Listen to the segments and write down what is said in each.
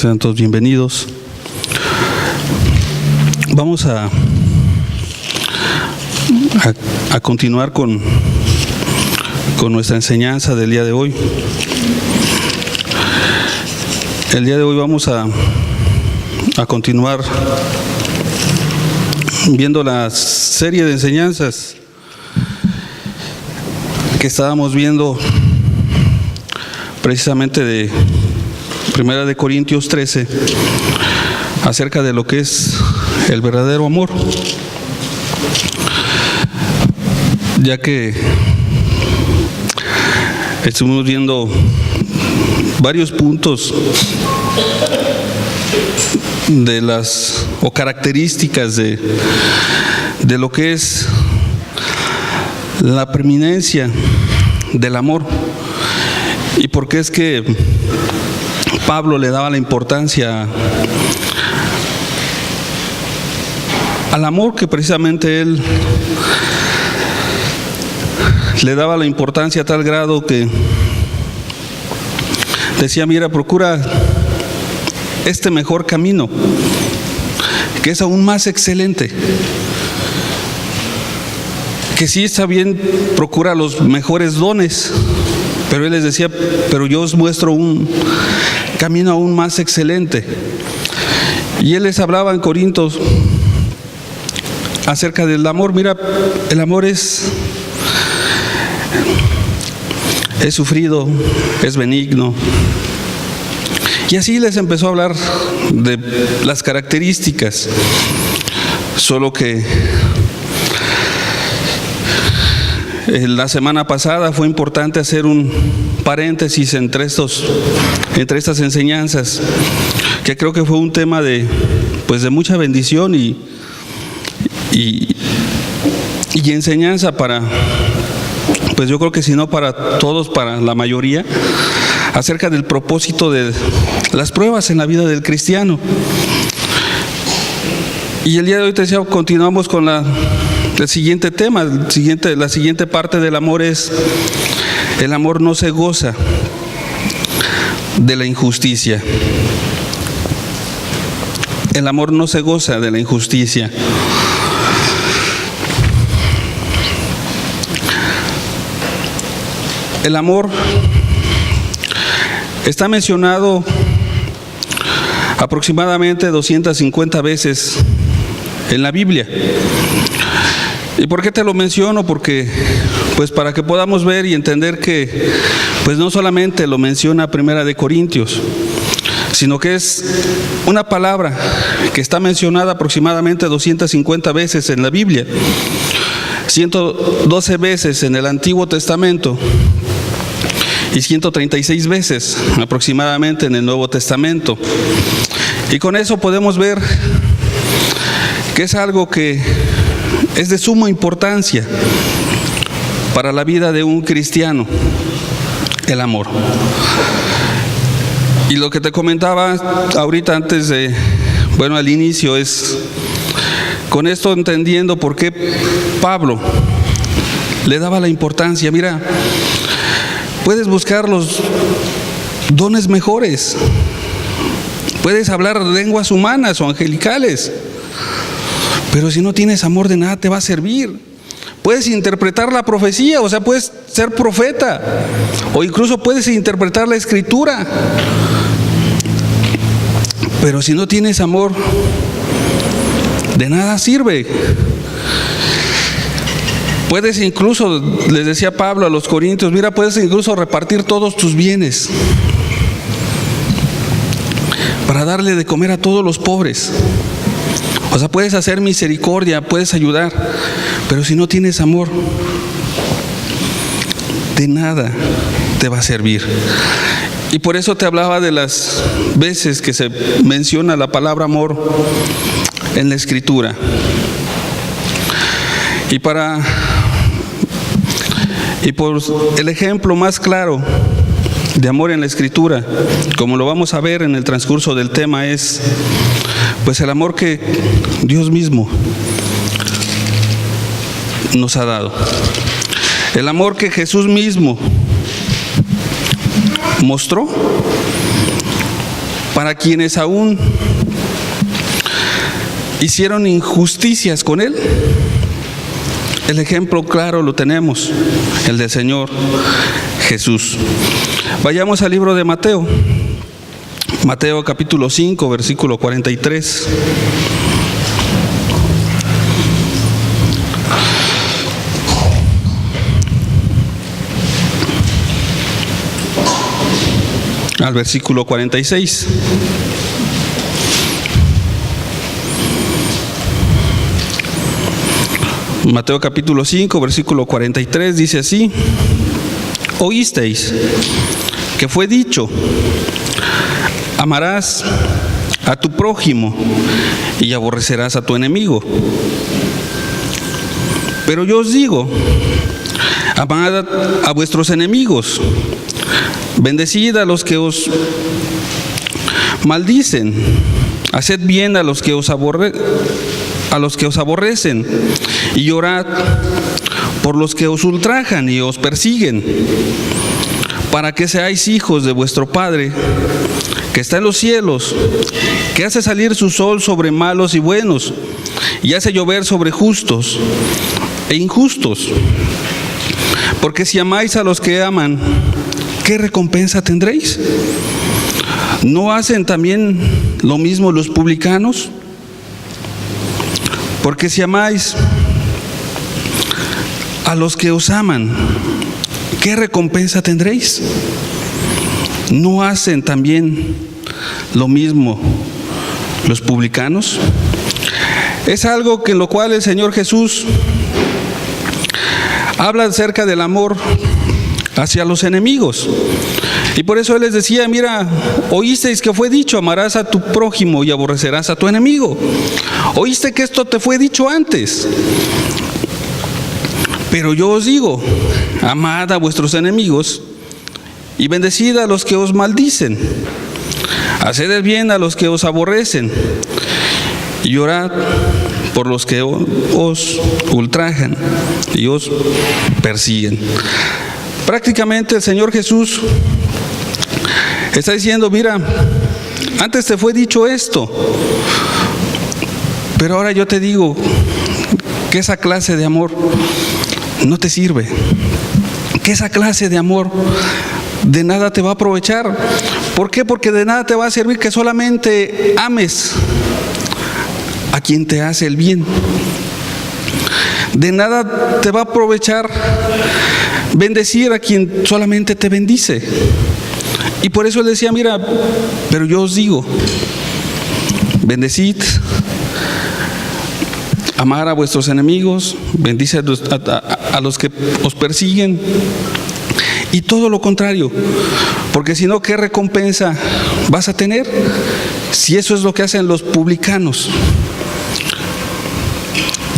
Sean todos bienvenidos. Vamos a continuar con nuestra enseñanza del día de hoy. El día de hoy vamos a continuar viendo la serie de enseñanzas que estábamos viendo precisamente de Primera de Corintios 13 acerca de lo que es el verdadero amor, ya que estuvimos viendo varios puntos de las características de lo que es la preeminencia del amor y por qué es que Pablo le daba la importancia al amor, que precisamente él le daba la importancia a tal grado que decía: mira, procura este mejor camino, que es aún más excelente, que sí está bien, procura los mejores dones, pero él les decía: pero yo os muestro un camino aún más excelente. Y él les hablaba en Corintios acerca del amor. Mira, el amor es sufrido, es benigno. Y así les empezó a hablar de las características, solo que la semana pasada fue importante hacer un paréntesis entre estas enseñanzas, que creo que fue un tema de mucha bendición y enseñanza para, yo creo que si no para todos, para la mayoría, acerca del propósito de las pruebas en la vida del cristiano. Y el día de hoy te decía, continuamos con el siguiente tema. La siguiente parte del amor es: el amor no se goza de la injusticia. El amor no se goza de la injusticia. El amor está mencionado aproximadamente 250 veces en la Biblia. ¿Y por qué te lo menciono? Porque para que podamos ver y entender que no solamente lo menciona Primera de Corintios, sino que es una palabra que está mencionada aproximadamente 250 veces en la Biblia, 112 veces en el Antiguo Testamento y 136 veces aproximadamente en el Nuevo Testamento. Y con eso podemos ver que es algo que es de suma importancia para la vida de un cristiano, el amor. Y lo que te comentaba ahorita antes al inicio, es con esto entendiendo por qué Pablo le daba la importancia. Mira, puedes buscar los dones mejores, puedes hablar lenguas humanas o angelicales, pero si no tienes amor, de nada te va a servir. Puedes interpretar la profecía, o sea, puedes ser profeta, o incluso puedes interpretar la escritura, pero si no tienes amor, de nada sirve. Puedes incluso, les decía Pablo a los Corintios, mira, puedes incluso repartir todos tus bienes para darle de comer a todos los pobres. O sea, puedes hacer misericordia, puedes ayudar, pero si no tienes amor, de nada te va a servir. Y por eso te hablaba de las veces que se menciona la palabra amor en la Escritura. Y por el ejemplo más claro de amor en la Escritura, como lo vamos a ver en el transcurso del tema, es el amor que Dios mismo nos ha dado. El amor que Jesús mismo mostró para quienes aún hicieron injusticias con Él. El ejemplo claro lo tenemos, el del Señor Jesús. Vayamos al libro de Mateo. Mateo capítulo 5, versículo 43. Al versículo 46. Mateo capítulo 5, versículo 43 dice así: oísteis que fue dicho, amarás a tu prójimo y aborrecerás a tu enemigo. Pero yo os digo, amad a vuestros enemigos, bendecid a los que os maldicen, haced bien a los que os aborrecen, y orad por los que os ultrajan y os persiguen, para que seáis hijos de vuestro Padre que está en los cielos, que hace salir su sol sobre malos y buenos, y hace llover sobre justos e injustos. Porque si amáis a los que aman, ¿qué recompensa tendréis? ¿No hacen también lo mismo los publicanos? Porque si amáis a los que os aman, ¿qué recompensa tendréis? ¿No hacen también lo mismo los publicanos? Es algo que en lo cual el Señor Jesús habla acerca del amor hacia los enemigos. Y por eso Él les decía, mira, oísteis que fue dicho, amarás a tu prójimo y aborrecerás a tu enemigo. Oíste que esto te fue dicho antes. Pero yo os digo, amad a vuestros enemigos y bendecid a los que os maldicen. Haced el bien a los que os aborrecen y orad por los que os ultrajan y os persiguen. Prácticamente el Señor Jesús está diciendo, mira, antes te fue dicho esto, pero ahora yo te digo que esa clase de amor no te sirve, que esa clase de amor de nada te va a aprovechar. ¿Por qué? Porque de nada te va a servir que solamente ames a quien te hace el bien. De nada te va a aprovechar bendecir a quien solamente te bendice. Y por eso Él decía, mira, pero yo os digo, bendecid, amar a vuestros enemigos, bendice a los que os persiguen, y todo lo contrario, porque si no, ¿qué recompensa vas a tener? Si eso es lo que hacen los publicanos,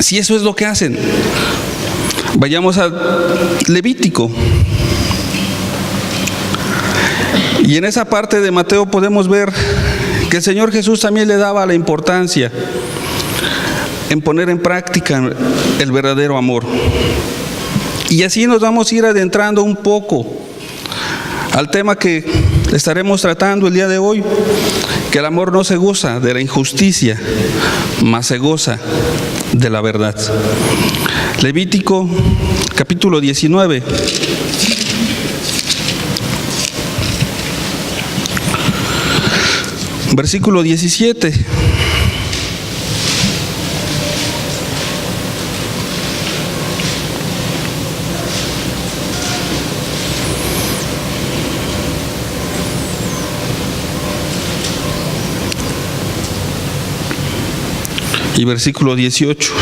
si eso es lo que hacen. Vayamos a Levítico. Y en esa parte de Mateo podemos ver que el Señor Jesús también le daba la importancia en poner en práctica el verdadero amor. Y así nos vamos a ir adentrando un poco al tema que estaremos tratando el día de hoy, que el amor no se goza de la injusticia, mas se goza de la verdad. Levítico capítulo 19. Versículo 17. Y versículo 18.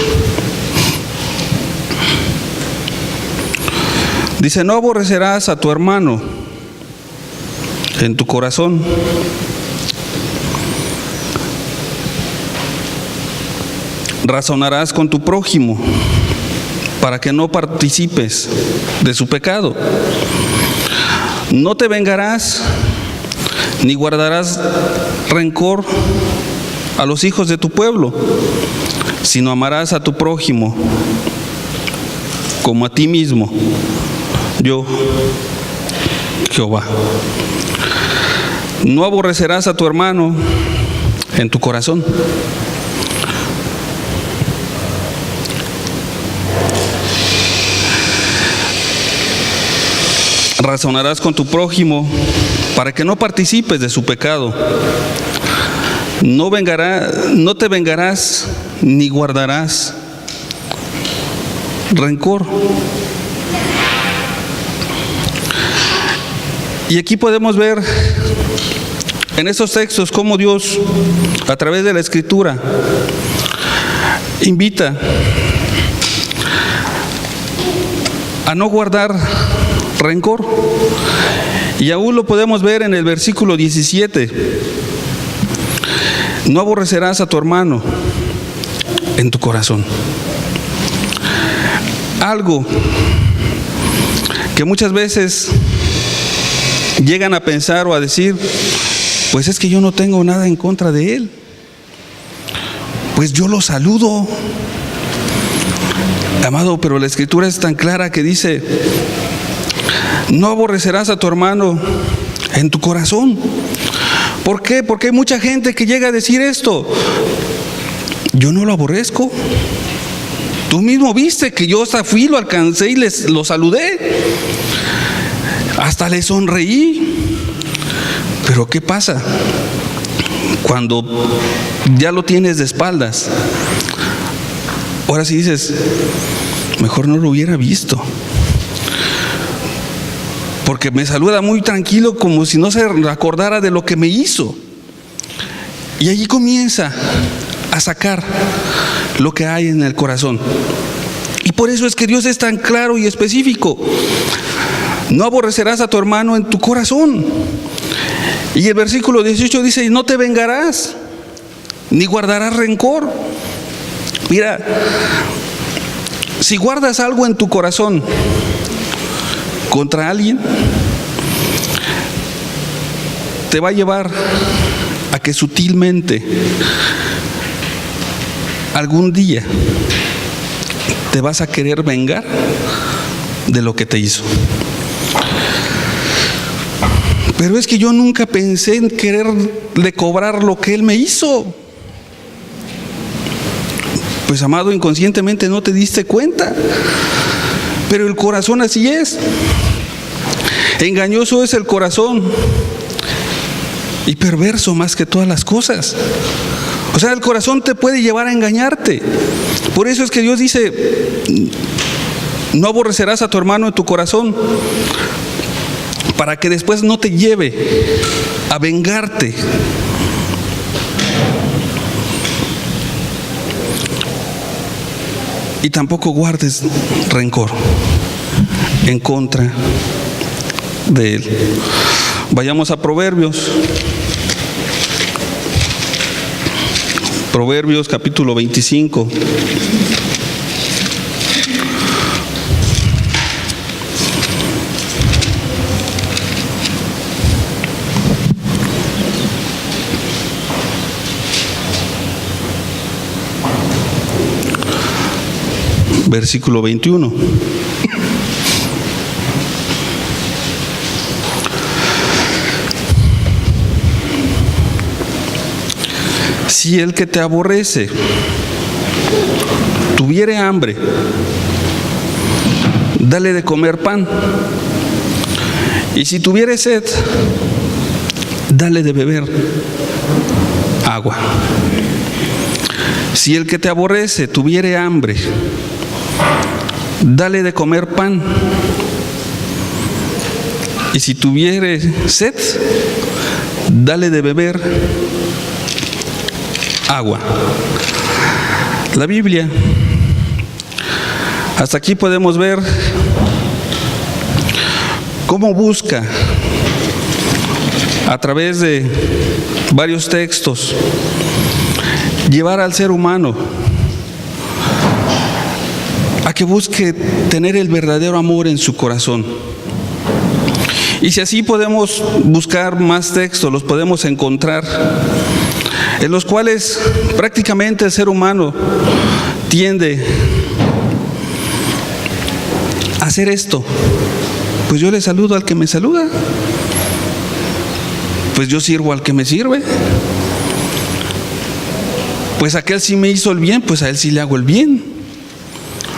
Dice, no aborrecerás a tu hermano en tu corazón. Razonarás con tu prójimo para que no participes de su pecado. No te vengarás ni guardarás rencor a los hijos de tu pueblo, sino amarás a tu prójimo como a ti mismo. Yo, Jehová. No aborrecerás a tu hermano en tu corazón. Razonarás con tu prójimo para que no participes de su pecado. No te vengarás ni guardarás rencor. Y aquí podemos ver en estos textos cómo Dios, a través de la Escritura, invita a no guardar rencor. Y aún lo podemos ver en el versículo 17. No aborrecerás a tu hermano en tu corazón. Algo que muchas veces llegan a pensar o a decir: pues es que yo no tengo nada en contra de él, pues yo lo saludo. Amado, pero la Escritura es tan clara que dice: no aborrecerás a tu hermano en tu corazón. ¿Por qué? Porque hay mucha gente que llega a decir esto: yo no lo aborrezco. Tú mismo viste que yo hasta fui, lo alcancé y lo saludé. Hasta le sonreí. Pero ¿qué pasa cuando ya lo tienes de espaldas? Ahora sí dices: mejor no lo hubiera visto, porque me saluda muy tranquilo, como si no se acordara de lo que me hizo. Y allí comienza a sacar lo que hay en el corazón. Y por eso es que Dios es tan claro y específico: no aborrecerás a tu hermano en tu corazón. Y el versículo 18 dice: no te vengarás ni guardarás rencor. Mira, si guardas algo en tu corazón contra alguien, te va a llevar a que sutilmente algún día te vas a querer vengar de lo que te hizo. Pero es que yo nunca pensé en quererle cobrar lo que él me hizo. Pues, amado, inconscientemente no te diste cuenta. Pero el corazón así es. Engañoso es el corazón y perverso más que todas las cosas. O sea, el corazón te puede llevar a engañarte. Por eso es que Dios dice: no aborrecerás a tu hermano en tu corazón, para que después no te lleve a vengarte. Y tampoco guardes rencor en contra de él. Vayamos a Proverbios. Proverbios capítulo 25. Versículo 21. Si el que te aborrece tuviere hambre, dale de comer pan. Y si tuviere sed, dale de beber agua. Si el que te aborrece tuviere hambre, dale de comer pan. Y si tuviere sed, dale de beber agua. La Biblia, hasta aquí podemos ver cómo busca, a través de varios textos, llevar al ser humano a que busque tener el verdadero amor en su corazón. Y si así podemos buscar más textos, los podemos encontrar, en los cuales prácticamente el ser humano tiende a hacer esto: pues yo le saludo al que me saluda, pues yo sirvo al que me sirve. Pues aquel sí me hizo el bien, pues a él sí le hago el bien.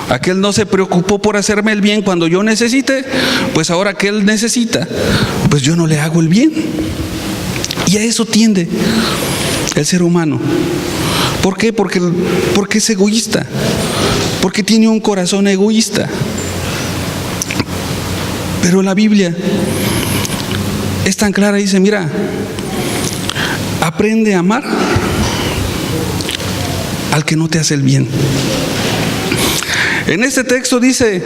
Aquel no se preocupó por hacerme el bien cuando yo necesité, pues ahora que él necesita, pues yo no le hago el bien. Y a eso tiende el ser humano. ¿Por qué? Porque es egoísta, porque tiene un corazón egoísta. Pero la Biblia es tan clara, dice, mira, aprende a amar al que no te hace el bien. En este texto dice,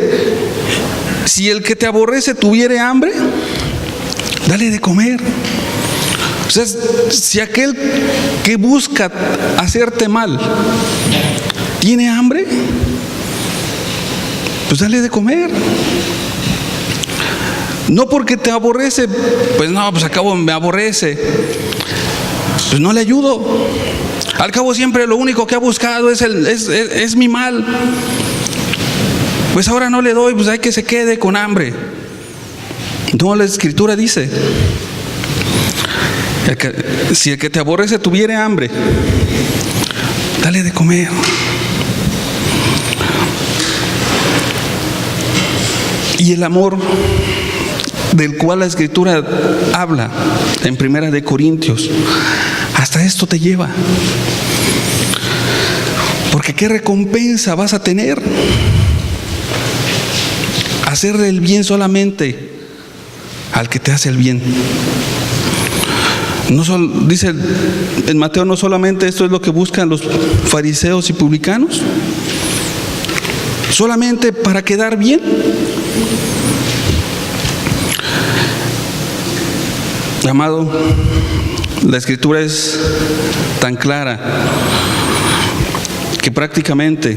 si el que te aborrece tuviere hambre, dale de comer. O sea, si aquel que busca hacerte mal tiene hambre, pues dale de comer. No porque te aborrece, pues no, pues al cabo me aborrece, pues no le ayudo. Al cabo siempre lo único que ha buscado es mi mal. Pues ahora no le doy, pues hay que se quede con hambre. No, la Escritura dice, si el que te aborrece tuviere hambre, dale de comer. Y el amor del cual la Escritura habla en 1 Corintios, hasta esto te lleva. Porque ¿qué recompensa vas a tener? Hacerle el bien solamente al que te hace el bien. Dice en Mateo, no solamente esto es lo que buscan los fariseos y publicanos, solamente para quedar bien. Amado, la Escritura es tan clara que prácticamente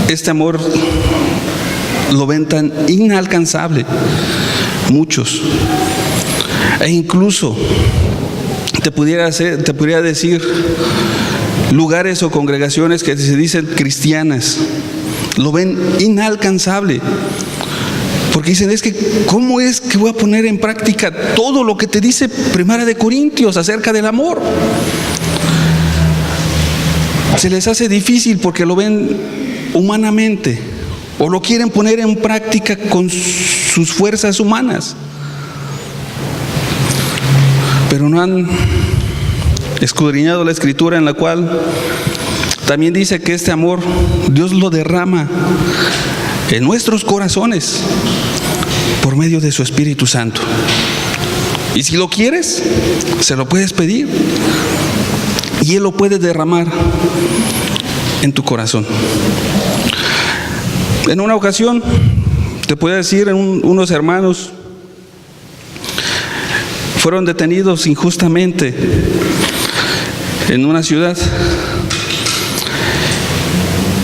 este amor lo ven tan inalcanzable muchos, e incluso te pudiera decir lugares o congregaciones que se dicen cristianas, lo ven inalcanzable. Porque dicen, es que ¿cómo es que voy a poner en práctica todo lo que te dice 1 Corintios acerca del amor? Se les hace difícil porque lo ven humanamente o lo quieren poner en práctica con sus fuerzas humanas. Pero no han escudriñado la Escritura, en la cual también dice que este amor Dios lo derrama en nuestros corazones por medio de su Espíritu Santo. Y si lo quieres, se lo puedes pedir y Él lo puede derramar en tu corazón. En una ocasión, te puedo decir, unos hermanos fueron detenidos injustamente en una ciudad.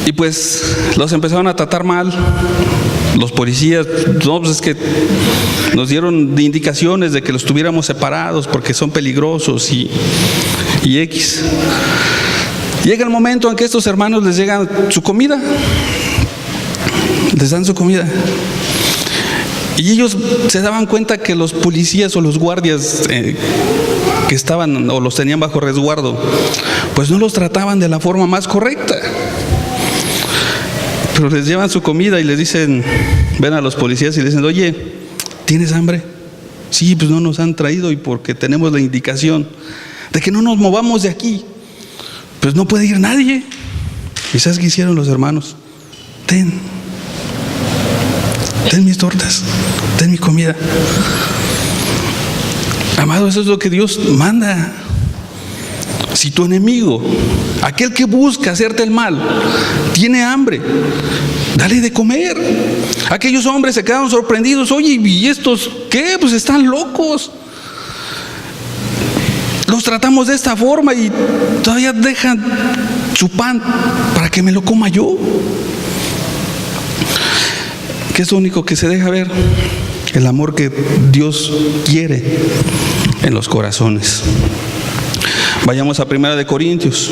Y pues los empezaron a tratar mal. Los policías, no, pues es que nos dieron indicaciones de que los tuviéramos separados porque son peligrosos y X. Llega el momento en que estos hermanos les llega su comida, les dan su comida. Y ellos se daban cuenta que los policías o los guardias que estaban o los tenían bajo resguardo, pues no los trataban de la forma más correcta. Pero les llevan su comida y les dicen, ven a los policías y les dicen, oye, ¿tienes hambre? Sí, pues no nos han traído y porque tenemos la indicación de que no nos movamos de aquí, pues no puede ir nadie. ¿Y sabes qué hicieron los hermanos? Ten mis tortas, ten mi comida. Amado, eso es lo que Dios manda. Si tu enemigo, aquel que busca hacerte el mal, tiene hambre, dale de comer. Aquellos hombres se quedaron sorprendidos. Oye, ¿y estos qué? Pues están locos. Los tratamos de esta forma y todavía dejan su pan para que me lo coma yo. ¿Qué es lo único que se deja ver? El amor que Dios quiere en los corazones. Vayamos a 1 Corintios.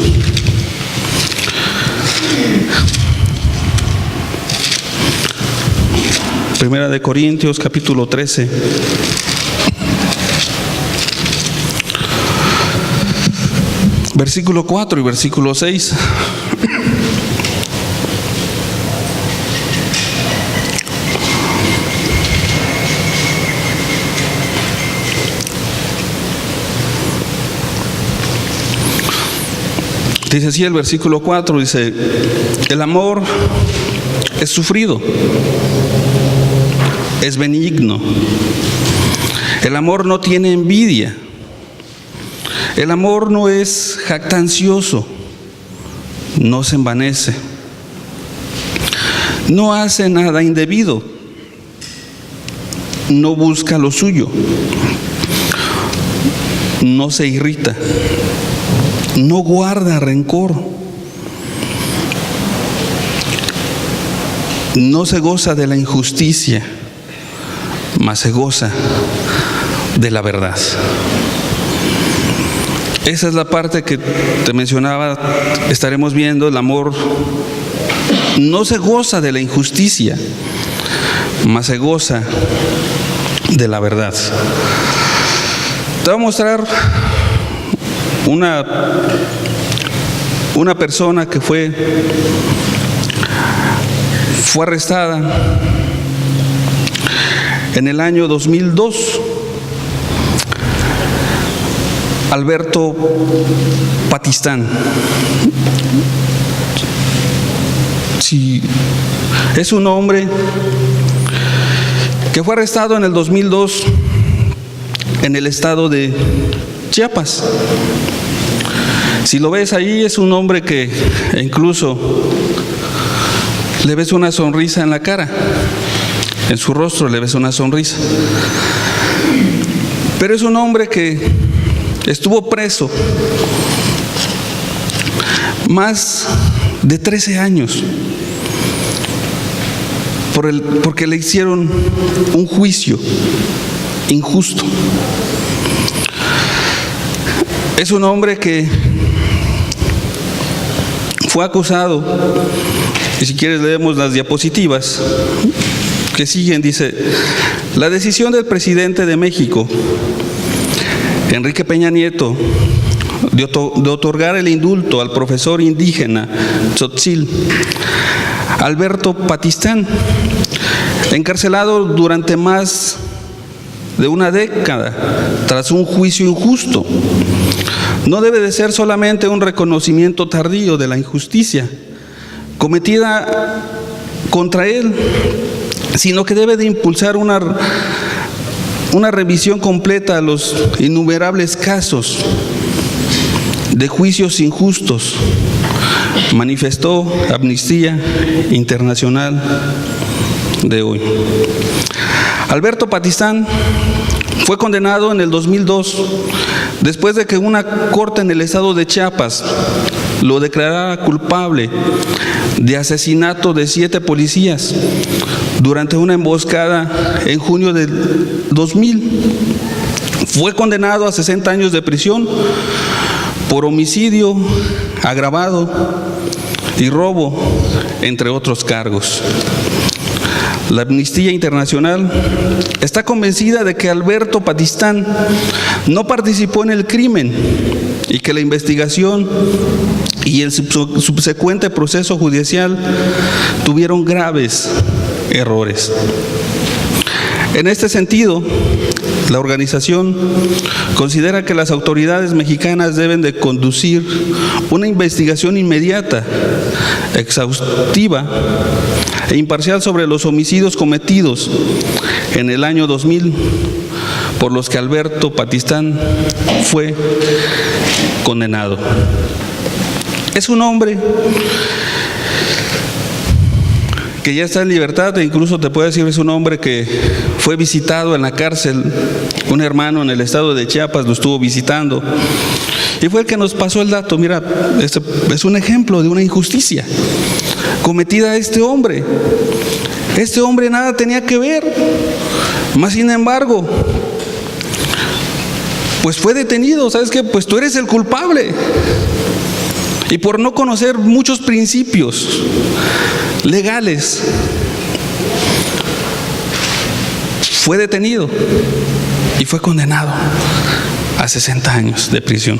Primera de Corintios, capítulo 13. versículo 4 y versículo 6. Dice así el versículo 4, dice: el amor es sufrido, es benigno. El amor no tiene envidia. El amor no es jactancioso, no se envanece, no hace nada indebido, no busca lo suyo, no se irrita, no guarda rencor, no se goza de la injusticia, mas se goza de la verdad. Esa es la parte que te mencionaba, estaremos viendo. El amor no se goza de la injusticia, mas se goza de la verdad. Te voy a mostrar una persona que fue arrestada en el año 2002. Alberto Patistán. Sí, es un hombre que fue arrestado en el 2002 en el estado de Chiapas. Si lo ves ahí, es un hombre que incluso le ves una sonrisa en la cara, en su rostro le ves una sonrisa. Pero es un hombre que estuvo preso más de 13 años porque le hicieron un juicio injusto. Es un hombre que fue acusado, y si quieres leemos las diapositivas que siguen. Dice: la decisión del presidente de México, Enrique Peña Nieto, de otorgar el indulto al profesor indígena Tzotzil Alberto Patistán, encarcelado durante más de una década tras un juicio injusto, no debe de ser solamente un reconocimiento tardío de la injusticia cometida contra él, sino que debe de impulsar una revisión completa a los innumerables casos de juicios injustos, manifestó Amnistía Internacional de hoy. Alberto Patistán fue condenado en el 2002 después de que una corte en el estado de Chiapas lo declarara culpable de asesinato de 7 policías durante una emboscada en junio del 2000. Fue condenado a 60 años de prisión por homicidio agravado y robo, entre otros cargos. La Amnistía Internacional está convencida de que Alberto Patistán no participó en el crimen y que la investigación y el subsecuente proceso judicial tuvieron graves errores. En este sentido, la organización considera que las autoridades mexicanas deben de conducir una investigación inmediata, exhaustiva e imparcial sobre los homicidios cometidos en el año 2000 por los que Alberto Patistán fue condenado. Es un hombre que ya está en libertad, e incluso te puedo decir, es un hombre que fue visitado en la cárcel. Un hermano en el estado de Chiapas lo estuvo visitando y fue el que nos pasó el dato. Mira, este es un ejemplo de una injusticia cometida a este hombre. Este hombre nada tenía que ver, mas sin embargo, pues fue detenido. ¿Sabes qué? Pues tú eres el culpable. Y por no conocer muchos principios legales, fue detenido y fue condenado a 60 años de prisión.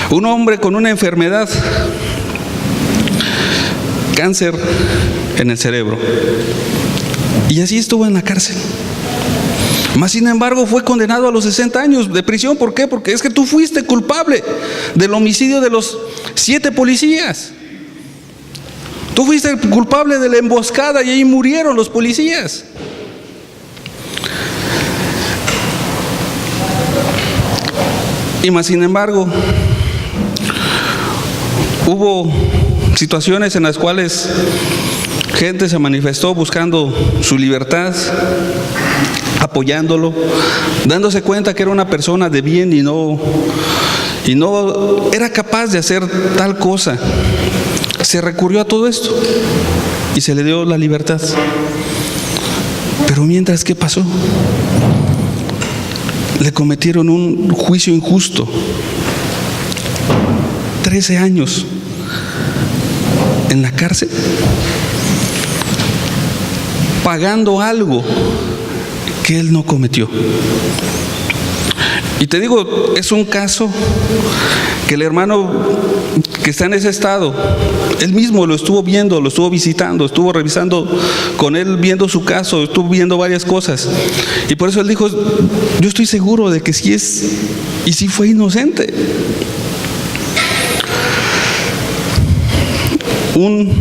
Un hombre con una enfermedad, cáncer en el cerebro, y así estuvo en la cárcel. Mas sin embargo fue condenado a los 60 años de prisión. ¿Por qué? Porque es que tú fuiste culpable del homicidio de los 7 policías. Tú fuiste culpable de la emboscada y ahí murieron los policías. Y más sin embargo, hubo situaciones en las cuales gente se manifestó buscando su libertad, apoyándolo, dándose cuenta que era una persona de bien y no era capaz de hacer tal cosa. Se recurrió a todo esto y se le dio la libertad. Pero mientras, ¿qué pasó? Le cometieron un juicio injusto. 13 años en la cárcel, pagando algo que él no cometió. Y te digo, es un caso que el hermano que está en ese estado, él mismo lo estuvo viendo, lo estuvo visitando, estuvo revisando con él, viendo su caso, estuvo viendo varias cosas. Y por eso él dijo, yo estoy seguro de que sí es, y sí fue inocente. Un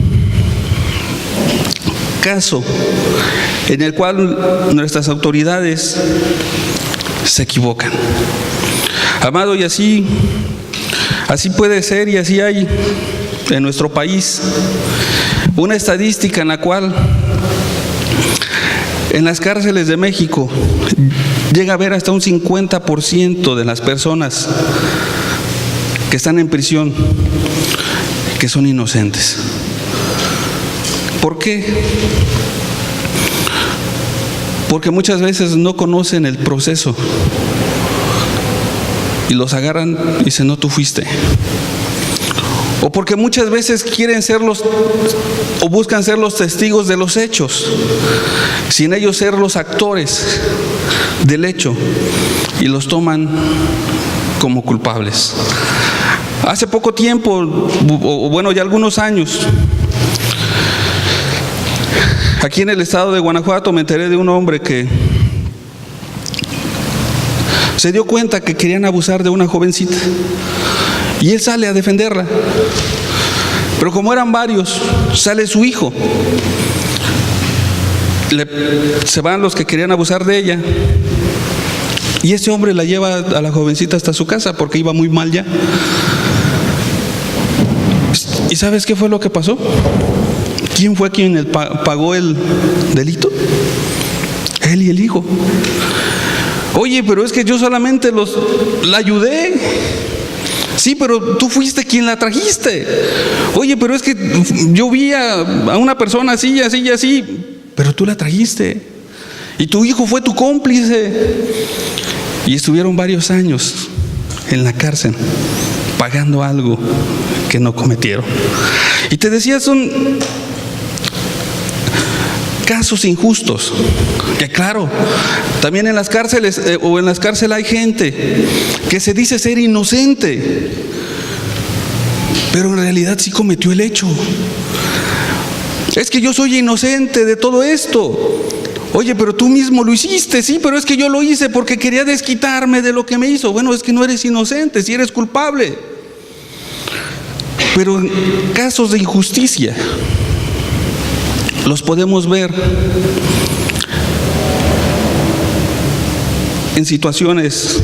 caso en el cual nuestras autoridades se equivocan. Amado, y así puede ser, y así hay en nuestro país una estadística en la cual en las cárceles de México llega a haber hasta un 50% de las personas que están en prisión que son inocentes. ¿Por qué? Porque muchas veces no conocen el proceso y los agarran y dicen, no, tú fuiste. O porque muchas veces quieren ser o buscan ser los testigos de los hechos, sin ellos ser los actores del hecho, y los toman como culpables. Hace poco tiempo, o bueno, ya algunos años, aquí en el estado de Guanajuato me enteré de un hombre que se dio cuenta que querían abusar de una jovencita y él sale a defenderla. Pero como eran varios, sale su hijo. Se van los que querían abusar de ella y ese hombre la lleva a la jovencita hasta su casa porque iba muy mal ya. ¿Y sabes qué fue lo que pasó? ¿Quién fue quien pagó el delito? Él y el hijo. Oye, pero es que yo solamente la ayudé. Sí, pero tú fuiste quien la trajiste. Oye, pero es que yo vi a una persona así, así y así, pero tú la trajiste. Y tu hijo fue tu cómplice. Y estuvieron varios años en la cárcel pagando algo que no cometieron. Y te decía, son casos injustos, que claro, también en las cárceles o en las cárceles hay gente que se dice ser inocente, pero en realidad sí cometió el hecho. Es que yo soy inocente de todo esto. Oye, pero tú mismo lo hiciste. Sí, pero es que yo lo hice porque quería desquitarme de lo que me hizo. Bueno, es que no eres inocente, sí eres culpable. Pero en casos de injusticia los podemos ver en situaciones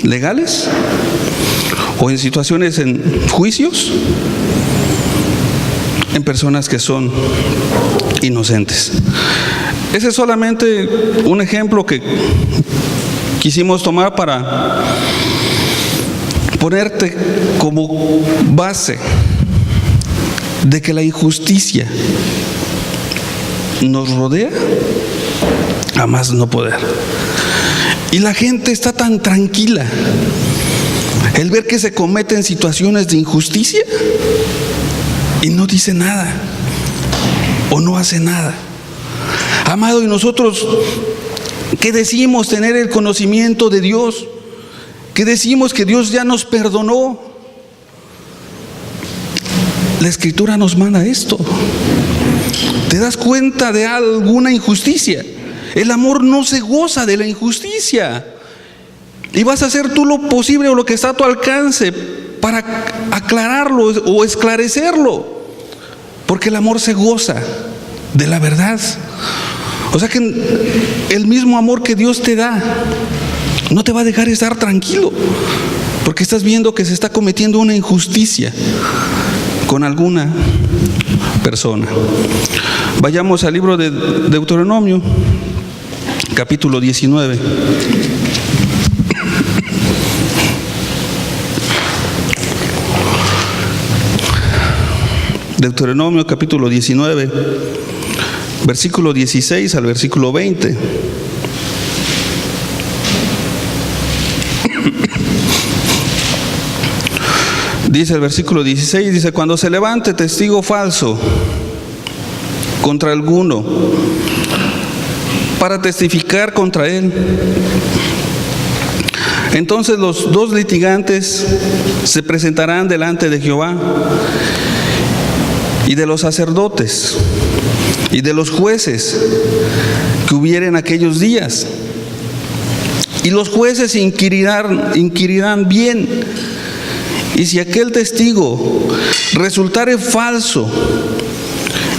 legales o en situaciones en juicios, en personas que son inocentes. Ese es solamente un ejemplo que quisimos tomar para ponerte como base de que la injusticia nos rodea a más no poder. Y la gente está tan tranquila el ver que se cometen situaciones de injusticia y no dice nada o no hace nada. Amado, y nosotros que decimos tener el conocimiento de Dios, que decimos que Dios ya nos perdonó. La Escritura nos manda esto. ¿Te das cuenta de alguna injusticia? El amor no se goza de la injusticia. Y vas a hacer tú lo posible o lo que está a tu alcance para aclararlo o esclarecerlo. Porque el amor se goza de la verdad. O sea que el mismo amor que Dios te da no te va a dejar estar tranquilo, porque estás viendo que se está cometiendo una injusticia con alguna persona. Vayamos al libro de Deuteronomio, capítulo 19. Deuteronomio, capítulo 19, versículo 16 al versículo 20. Dice el versículo 16, dice: cuando se levante testigo falso contra alguno para testificar contra él, entonces los dos litigantes se presentarán delante de Jehová y de los sacerdotes y de los jueces que hubieren aquellos días. Y los jueces inquirirán bien. Y si aquel testigo resultare falso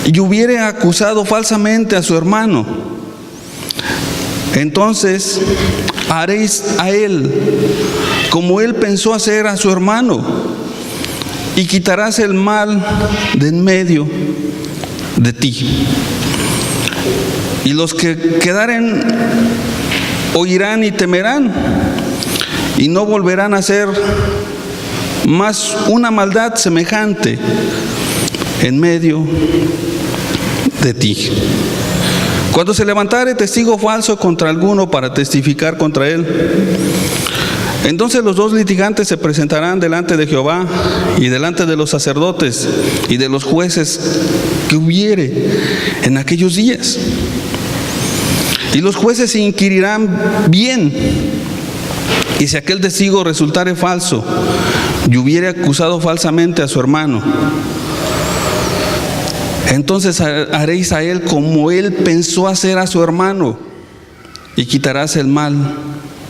y hubiere acusado falsamente a su hermano, entonces haréis a él como él pensó hacer a su hermano, y quitarás el mal de en medio de ti. Y los que quedaren oirán y temerán, y no volverán a hacer más una maldad semejante en medio de ti. Cuando se levantare testigo falso contra alguno para testificar contra él, entonces los dos litigantes se presentarán delante de Jehová y delante de los sacerdotes y de los jueces que hubiere en aquellos días. Y los jueces se inquirirán bien. Y si aquel testigo resultare falso y hubiere acusado falsamente a su hermano, entonces haréis a él como él pensó hacer a su hermano, y quitarás el mal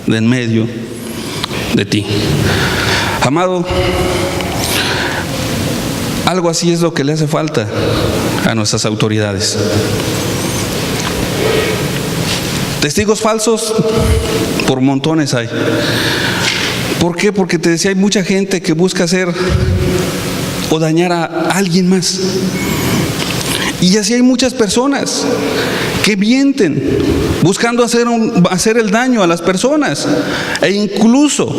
de en medio de ti. Amado, algo así es lo que le hace falta a nuestras autoridades. Testigos falsos por montones hay. ¿Por qué? Porque te decía, hay mucha gente que busca hacer o dañar a alguien más. Y así hay muchas personas que mienten buscando hacer el daño a las personas e incluso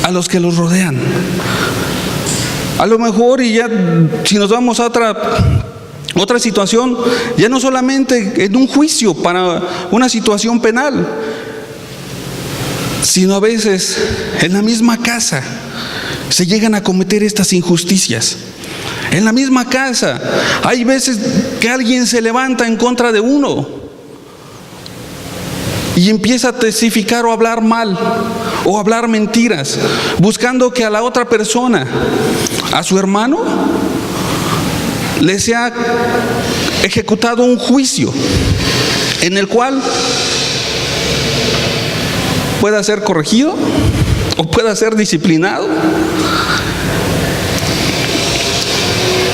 a los que los rodean. A lo mejor, y ya si nos vamos a otra situación, ya no solamente en un juicio para una situación penal, sino a veces en la misma casa se llegan a cometer estas injusticias. En la misma casa hay veces que alguien se levanta en contra de uno y empieza a testificar o hablar mal o hablar mentiras, buscando que a la otra persona, a su hermano, le sea ejecutado un juicio en el cual pueda ser corregido o pueda ser disciplinado.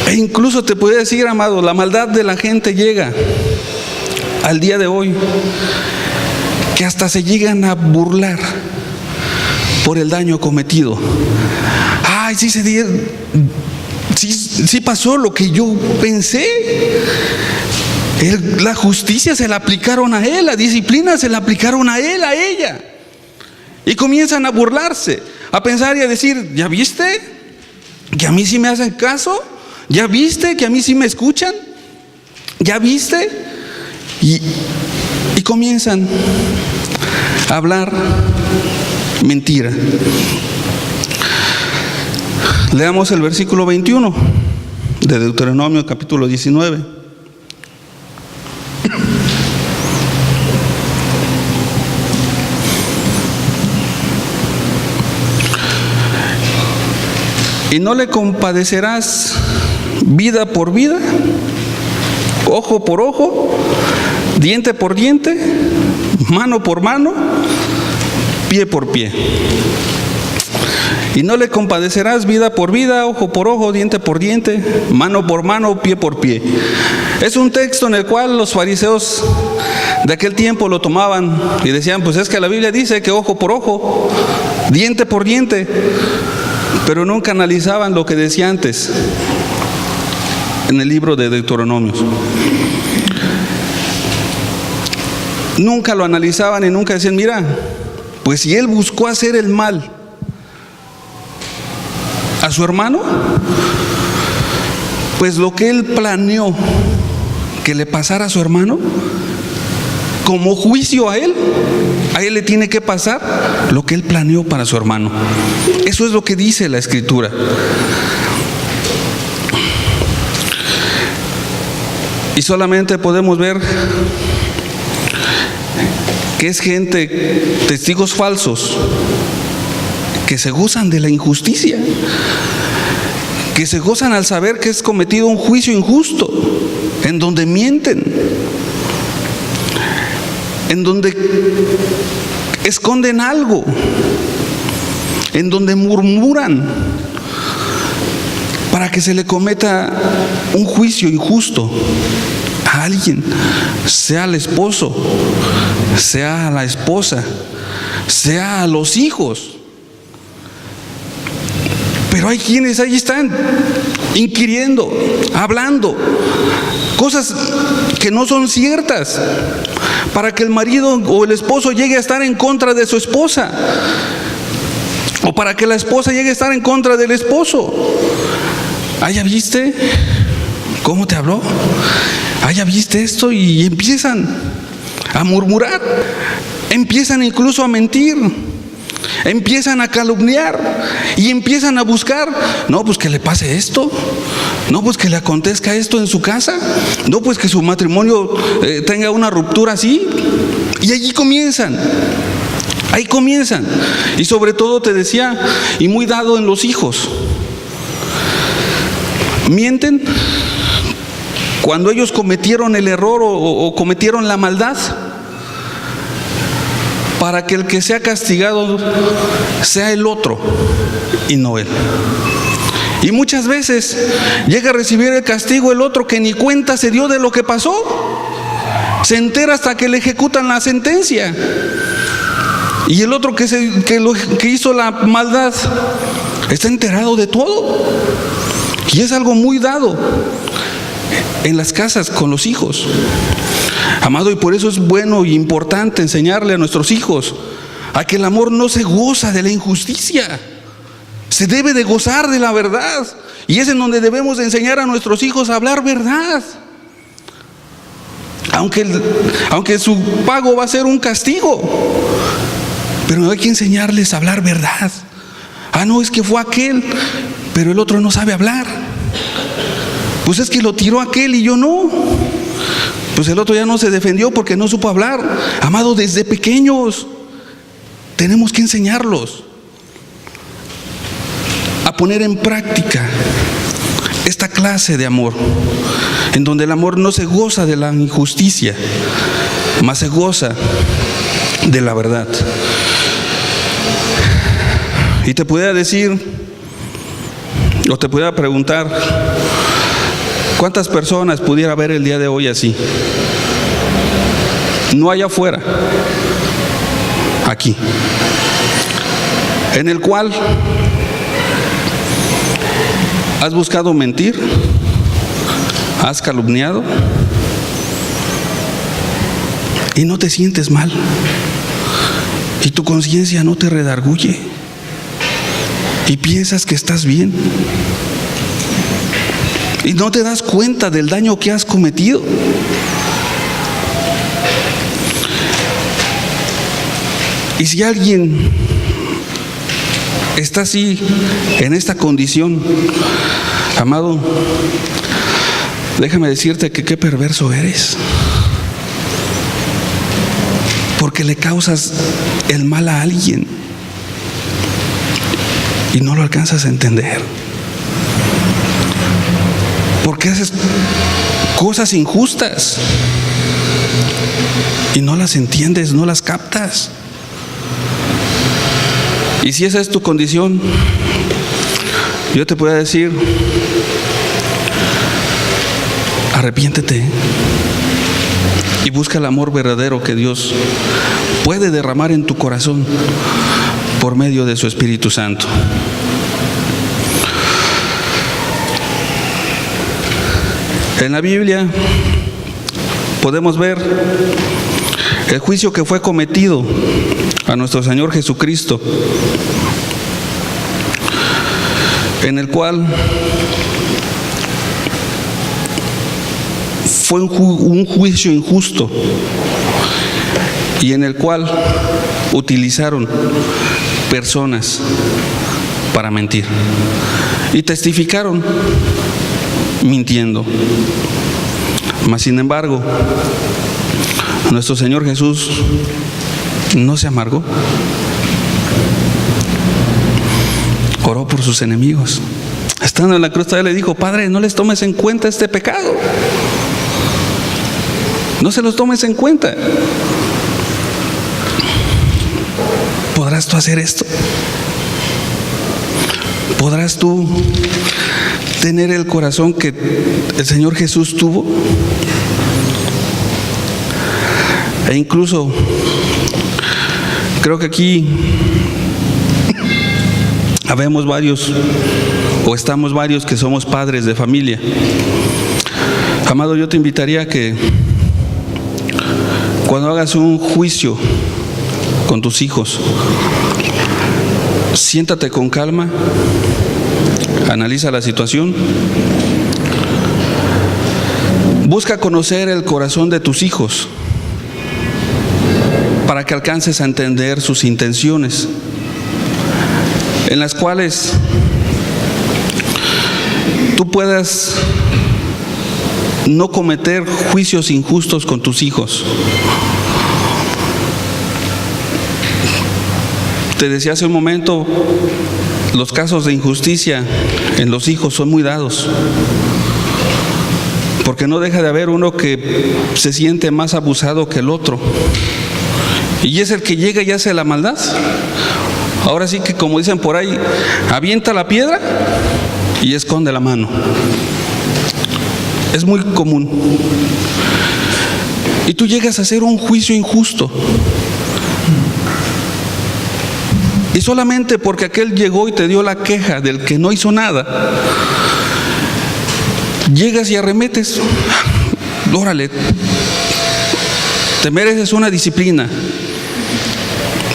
E incluso te podría decir, amado, la maldad de la gente llega al día de hoy que hasta se llegan a burlar por el daño cometido. Ay, sí pasó lo que yo pensé. La justicia se la aplicaron a él, la disciplina se la aplicaron a él, a ella. Y comienzan a burlarse, a pensar y a decir: ¿ya viste que a mí sí me hacen caso? ¿Ya viste que a mí sí me escuchan? ¿Ya viste? Y comienzan a hablar mentira. Leamos el versículo 21 de Deuteronomio capítulo 19. Y no le compadecerás vida por vida, ojo por ojo, diente por diente, mano por mano, pie por pie. Y no le compadecerás vida por vida, ojo por ojo, diente por diente, mano por mano, pie por pie. Es un texto en el cual los fariseos de aquel tiempo lo tomaban y decían, pues es que la Biblia dice que ojo por ojo, diente por diente, pero nunca analizaban lo que decía antes en el libro de Deuteronomios. Nunca lo analizaban y nunca decían, mira, pues si él buscó hacer el mal a su hermano, pues lo que él planeó que le pasara a su hermano, como juicio a él le tiene que pasar lo que él planeó para su hermano. Eso es lo que dice la Escritura. Y solamente podemos ver que es gente, testigos falsos, que se gozan de la injusticia, que se gozan al saber que es cometido un juicio injusto, en donde mienten, en donde esconden algo, en donde murmuran para que se le cometa un juicio injusto a alguien, sea al esposo, sea a la esposa, sea a los hijos. Pero hay quienes ahí están inquiriendo, hablando cosas que no son ciertas, para que el marido o el esposo llegue a estar en contra de su esposa, o para que la esposa llegue a estar en contra del esposo. ¿Ya viste cómo te habló? ¿Ya viste esto? Y empiezan a murmurar, empiezan incluso a mentir, empiezan a calumniar y empiezan a buscar, no, pues que le pase esto, no, pues que le acontezca esto en su casa, no, pues que su matrimonio tenga una ruptura así. Y allí comienzan, ahí comienzan. Y sobre todo te decía, y muy dado en los hijos, mienten cuando ellos cometieron el error o cometieron la maldad, para que el que sea castigado sea el otro y no él. Y muchas veces llega a recibir el castigo el otro que ni cuenta se dio de lo que pasó. Se entera hasta que le ejecutan la sentencia. Y el otro que hizo la maldad está enterado de todo. Y es algo muy dado en las casas con los hijos. Amado, y por eso es bueno y importante enseñarle a nuestros hijos a que el amor no se goza de la injusticia, se debe de gozar de la verdad. Y es en donde debemos de enseñar a nuestros hijos a hablar verdad, aunque su pago va a ser un castigo, pero hay que enseñarles a hablar verdad. No, es que fue aquel, pero el otro no sabe hablar. Pues es que lo tiró aquel y yo no. Pues el otro ya no se defendió porque no supo hablar. Amado, desde pequeños tenemos que enseñarlos a poner en práctica esta clase de amor, en donde el amor no se goza de la injusticia, mas se goza de la verdad. Y te pudiera decir, o te pudiera preguntar, ¿cuántas personas pudiera haber el día de hoy así? No allá afuera, aquí, en el cual has buscado mentir, has calumniado y no te sientes mal, y tu conciencia no te redarguye y piensas que estás bien y no te das cuenta del daño que has cometido. Y si alguien está así, en esta condición, amado, déjame decirte que qué perverso eres, porque le causas el mal a alguien y no lo alcanzas a entender. qué haces cosas injustas y no las entiendes, no las captas? Y si esa es tu condición, yo te puedo decir, arrepiéntete y busca el amor verdadero que Dios puede derramar en tu corazón por medio de su Espíritu Santo. En la Biblia podemos ver el juicio que fue cometido a nuestro Señor Jesucristo, en el cual fue un juicio injusto y en el cual utilizaron personas para mentir y testificaron mintiendo. Mas sin embargo, nuestro Señor Jesús no se amargó. Oró por sus enemigos. Estando en la cruz, todavía le dijo: Padre, no les tomes en cuenta este pecado. No se los tomes en cuenta. ¿Podrás tú hacer esto? ¿Podrás tú tener el corazón que el Señor Jesús tuvo? E incluso creo que aquí habemos varios, o estamos varios que somos padres de familia. Amado, yo te invitaría a que cuando hagas un juicio con tus hijos, siéntate con calma, analiza la situación, busca conocer el corazón de tus hijos para que alcances a entender sus intenciones, en las cuales tú puedas no cometer juicios injustos con tus hijos. Te decía hace un momento, los casos de injusticia en los hijos son muy dados, porque no deja de haber uno que se siente más abusado que el otro, y es el que llega y hace la maldad. Ahora sí que, como dicen por ahí, avienta la piedra y esconde la mano. Es muy común. Y tú llegas a hacer un juicio injusto, y solamente porque aquel llegó y te dio la queja del que no hizo nada, llegas y arremetes. Órale, te mereces una disciplina.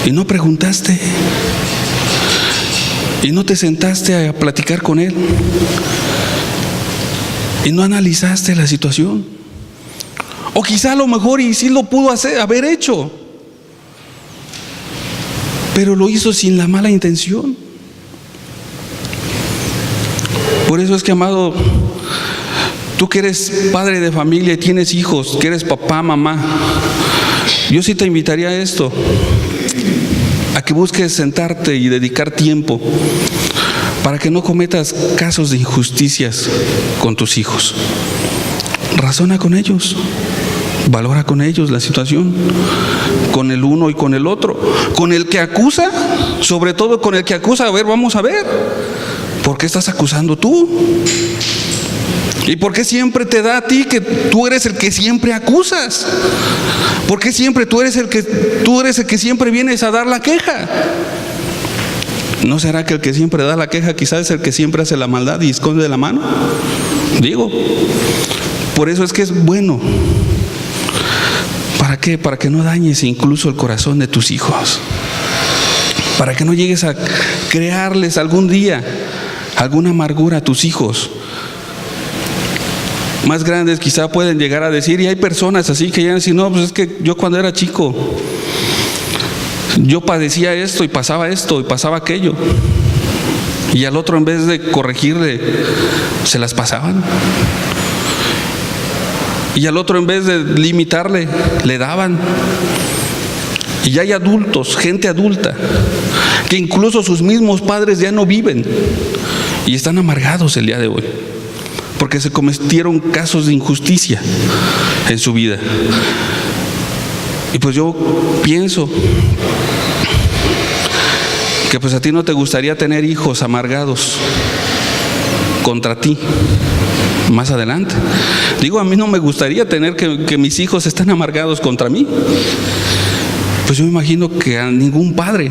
Y no preguntaste, y no te sentaste a platicar con él, y no analizaste la situación. O quizá a lo mejor y sí lo pudo haber hecho, pero lo hizo sin la mala intención. Por eso es que, amado, tú que eres padre de familia y tienes hijos, que eres papá, mamá, yo sí te invitaría a esto, a que busques sentarte y dedicar tiempo para que no cometas casos de injusticias con tus hijos. Razona con ellos, valora con ellos la situación, con el uno y con el otro, con el que acusa, sobre todo con el que acusa. A ver, vamos a ver, ¿por qué estás acusando tú? ¿Y por qué siempre te da a ti que tú eres el que siempre acusas? ¿Por qué siempre tú eres el que siempre vienes a dar la queja? ¿No será que el que siempre da la queja quizás es el que siempre hace la maldad y esconde la mano? Digo, por eso es que es bueno. ¿Para qué? Para que no dañes incluso el corazón de tus hijos, para que no llegues a crearles algún día alguna amargura a tus hijos. Más grandes quizá pueden llegar a decir, y hay personas así que llegan a decir: no, pues es que yo cuando era chico yo padecía esto y pasaba aquello, y al otro, en vez de corregirle, se las pasaban, y al otro, en vez de limitarle, le daban. Y ya hay adultos, gente adulta, que incluso sus mismos padres ya no viven y están amargados el día de hoy, porque se cometieron casos de injusticia en su vida. Y pues yo pienso que pues a ti no te gustaría tener hijos amargados contra ti más adelante. Digo, a mí no me gustaría tener que mis hijos estén amargados contra mí. Pues yo me imagino que a ningún padre.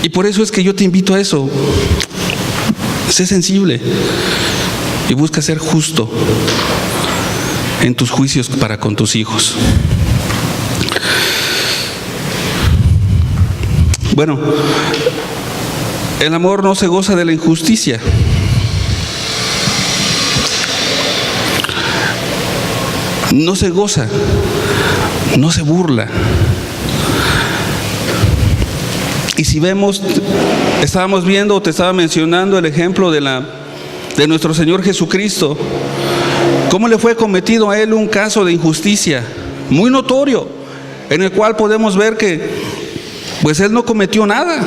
Y por eso es que yo te invito a eso. Sé sensible y busca ser justo en tus juicios para con tus hijos. Bueno, el amor no se goza de la injusticia. No se goza, no se burla. Y si vemos, estábamos viendo, te estaba mencionando el ejemplo de nuestro Señor Jesucristo, cómo le fue cometido a Él un caso de injusticia muy notorio, en el cual podemos ver que pues Él no cometió nada,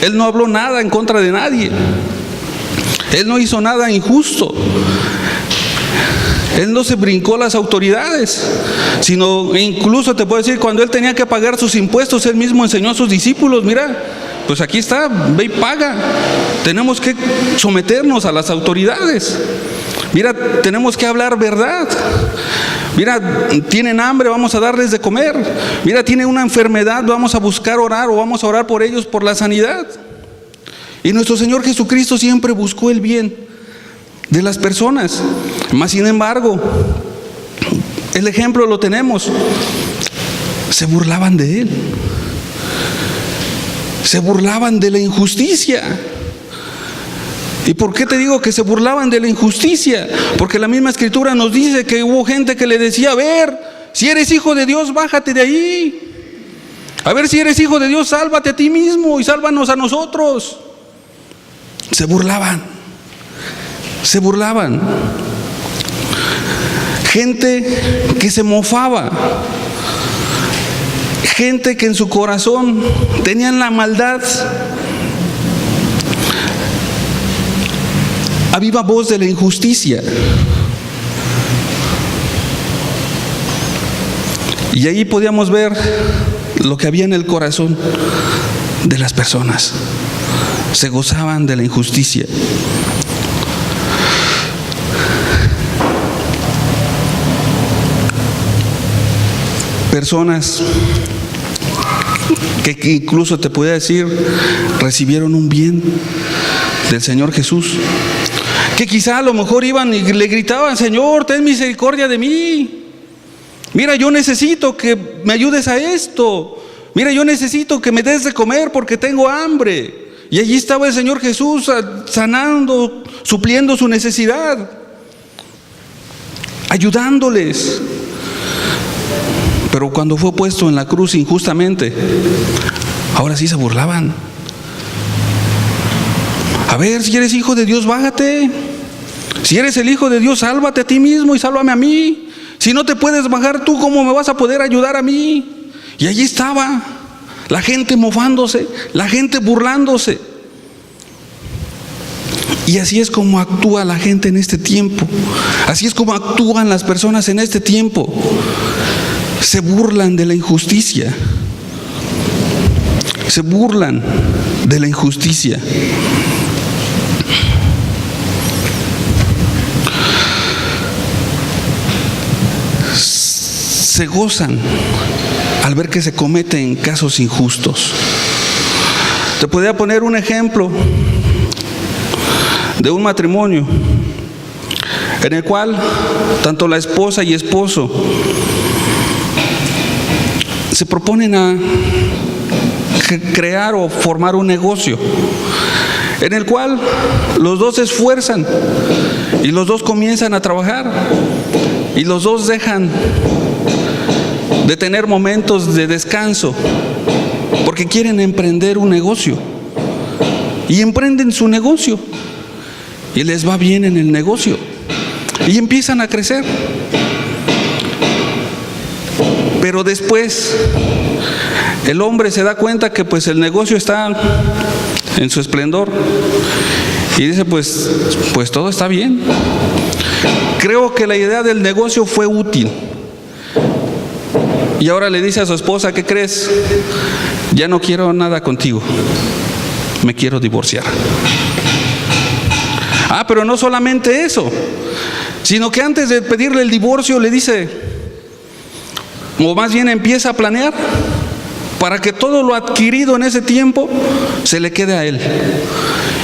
Él no habló nada en contra de nadie, Él no hizo nada injusto, Él no se brincó las autoridades, sino incluso te puedo decir, cuando Él tenía que pagar sus impuestos, Él mismo enseñó a sus discípulos, mira, pues aquí está, ve y paga. Tenemos que someternos a las autoridades. Mira, tenemos que hablar verdad. Mira, tienen hambre, vamos a darles de comer. Mira, tienen una enfermedad, vamos a buscar orar o vamos a orar por ellos por la sanidad. Y nuestro Señor Jesucristo siempre buscó el bien de las personas. Mas sin embargo, el ejemplo lo tenemos. Se burlaban de Él. Se burlaban de la injusticia. ¿Y por qué te digo que se burlaban de la injusticia? Porque la misma Escritura nos dice que hubo gente que le decía: a ver, si eres hijo de Dios, bájate de ahí. A ver, si eres hijo de Dios, sálvate a ti mismo y sálvanos a nosotros. Se burlaban. Se burlaban. Gente que se mofaba. Gente que en su corazón tenían la maldad a viva voz de la injusticia. Y ahí podíamos ver lo que había en el corazón de las personas. Se gozaban de la injusticia. Personas que incluso te podía decir recibieron un bien del Señor Jesús, que quizá a lo mejor iban y le gritaban: Señor, ten misericordia de mí. Mira, yo necesito que me ayudes a esto. Mira, yo necesito que me des de comer porque tengo hambre. Y allí estaba el Señor Jesús sanando, supliendo su necesidad, ayudándoles. Pero cuando fue puesto en la cruz injustamente, ahora sí se burlaban. A ver, si eres hijo de Dios, bájate. Si eres el hijo de Dios, sálvate a ti mismo y sálvame a mí. Si no te puedes bajar tú, ¿cómo me vas a poder ayudar a mí? Y allí estaba la gente mofándose, la gente burlándose. Y así es como actúa la gente en este tiempo. Así es como actúan las personas en este tiempo. Se burlan de la injusticia. Se burlan de la injusticia. Se gozan al ver que se cometen casos injustos. Te podría poner un ejemplo de un matrimonio en el cual tanto la esposa y esposo se proponen a crear o formar un negocio en el cual los dos se esfuerzan y los dos comienzan a trabajar y los dos dejan de tener momentos de descanso porque quieren emprender un negocio y emprenden su negocio y les va bien en el negocio y empiezan a crecer. Pero después el hombre se da cuenta que pues el negocio está en su esplendor Y dice, pues todo está bien. Creo que la idea del negocio fue útil. Y ahora le dice a su esposa, ¿qué crees? Ya no quiero nada contigo, me quiero divorciar. Pero no solamente eso, sino que antes de pedirle el divorcio le dice, o más bien empieza a planear para que todo lo adquirido en ese tiempo se le quede a él.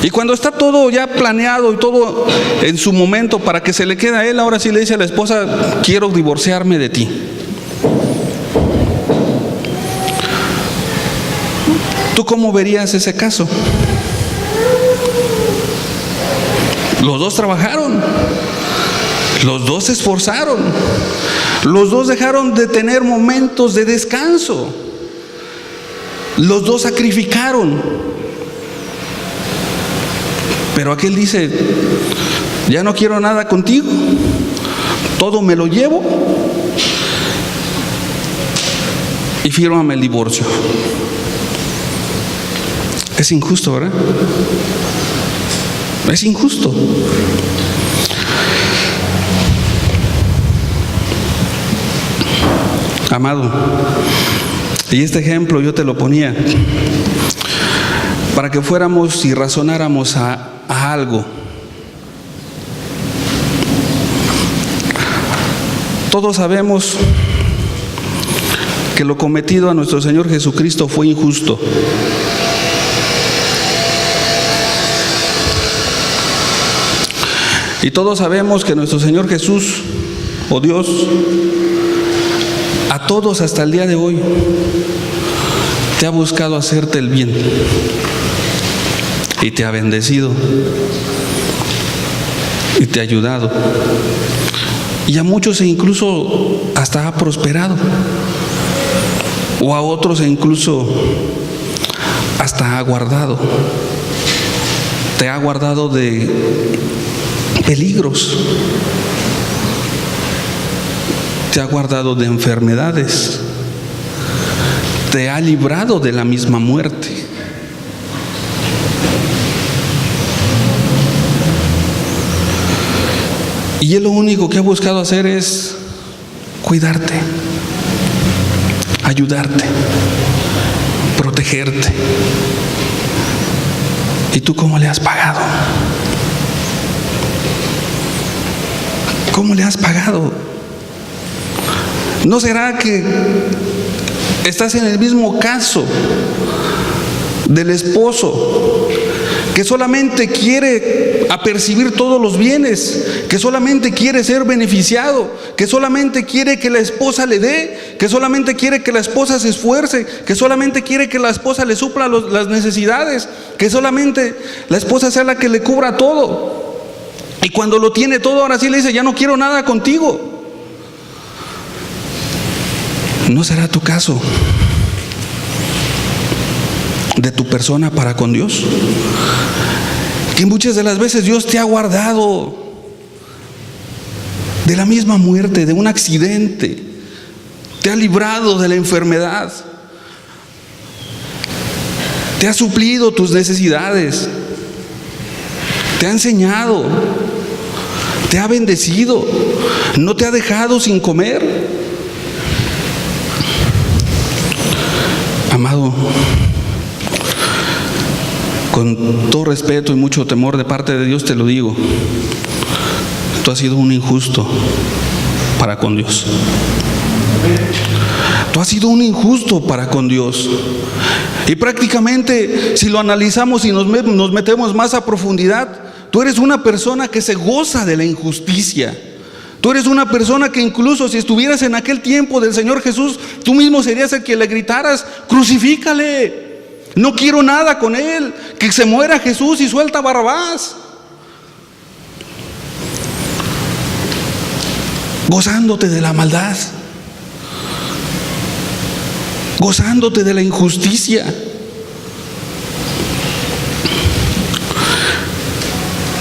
Y cuando está todo ya planeado y todo en su momento para que se le quede a él, ahora sí le dice a la esposa, quiero divorciarme de ti. ¿Tú cómo verías ese caso? Los dos trabajaron, los dos se esforzaron, los dos dejaron de tener momentos de descanso, los dos sacrificaron. Pero aquel dice, ya no quiero nada contigo, todo me lo llevo y fírmame el divorcio. Es injusto, ¿verdad? Es injusto. Amado, y este ejemplo yo te lo ponía para que fuéramos y razonáramos a algo. Todos sabemos que lo cometido a nuestro Señor Jesucristo fue injusto. Y todos sabemos que nuestro Señor Jesús, o Dios, a todos hasta el día de hoy, te ha buscado hacerte el bien y te ha bendecido y te ha ayudado. Y a muchos incluso hasta ha prosperado, o a otros incluso hasta ha guardado. Te ha guardado de peligros, te ha guardado de enfermedades, te ha librado de la misma muerte. Y Él lo único que ha buscado hacer es cuidarte, ayudarte, protegerte. ¿Y tú cómo le has pagado? ¿Cómo le has pagado? ¿No será que estás en el mismo caso del esposo que solamente quiere apercibir todos los bienes, que solamente quiere ser beneficiado, que solamente quiere que la esposa le dé, que solamente quiere que la esposa se esfuerce, que solamente quiere que la esposa le supla las necesidades, que solamente la esposa sea la que le cubra todo? Y cuando lo tiene todo, ahora sí le dice, ya no quiero nada contigo. ¿No será tu caso de tu persona para con Dios? Que muchas de las veces Dios te ha guardado de la misma muerte, de un accidente, te ha librado de la enfermedad, te ha suplido tus necesidades, te ha enseñado, te ha bendecido, no te ha dejado sin comer. Amado, con todo respeto y mucho temor de parte de Dios te lo digo, tú has sido un injusto para con Dios. Tú has sido un injusto para con Dios. Y prácticamente, si lo analizamos y nos metemos más a profundidad, tú eres una persona que se goza de la injusticia. Tú eres una persona que incluso si estuvieras en aquel tiempo del Señor Jesús, tú mismo serías el que le gritaras, crucifícale, no quiero nada con él, que se muera Jesús y suelta a Barrabás. Gozándote de la maldad, gozándote de la injusticia,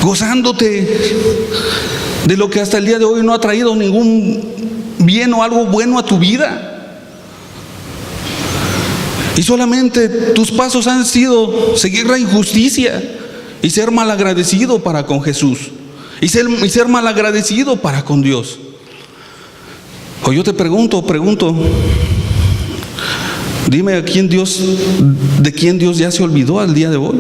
gozándote de lo que hasta el día de hoy no ha traído ningún bien o algo bueno a tu vida. Y solamente tus pasos han sido seguir la injusticia y ser malagradecido para con Jesús, y ser malagradecido para con Dios. O yo te pregunto, dime de quién Dios ya se olvidó al día de hoy.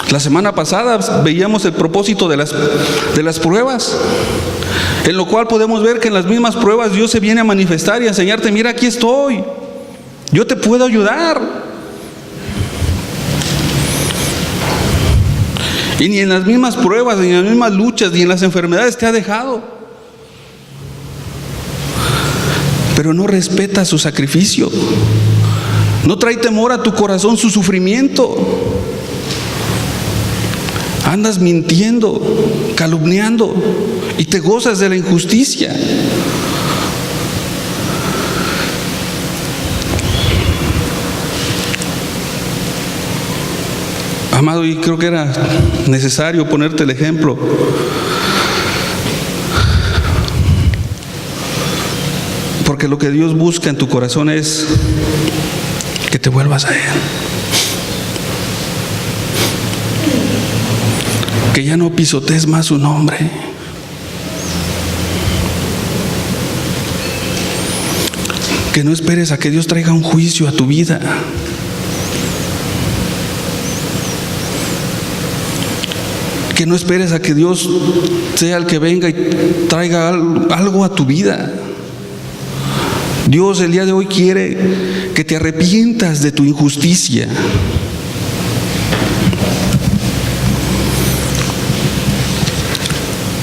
La semana pasada veíamos el propósito de las pruebas, en lo cual podemos ver que en las mismas pruebas Dios se viene a manifestar y a enseñarte: mira, aquí estoy, yo te puedo ayudar. Y ni en las mismas pruebas, ni en las mismas luchas, ni en las enfermedades te ha dejado. Pero no respeta su sacrificio, no trae temor a tu corazón su sufrimiento. Andas mintiendo, calumniando, y te gozas de la injusticia. Amado, y creo que era necesario ponerte el ejemplo. Porque lo que Dios busca en tu corazón es que te vuelvas a Él. Que ya no pisotees más su nombre. Que no esperes a que Dios traiga un juicio a tu vida. Que no esperes a que Dios sea el que venga y traiga algo a tu vida. Dios el día de hoy quiere que te arrepientas de tu injusticia.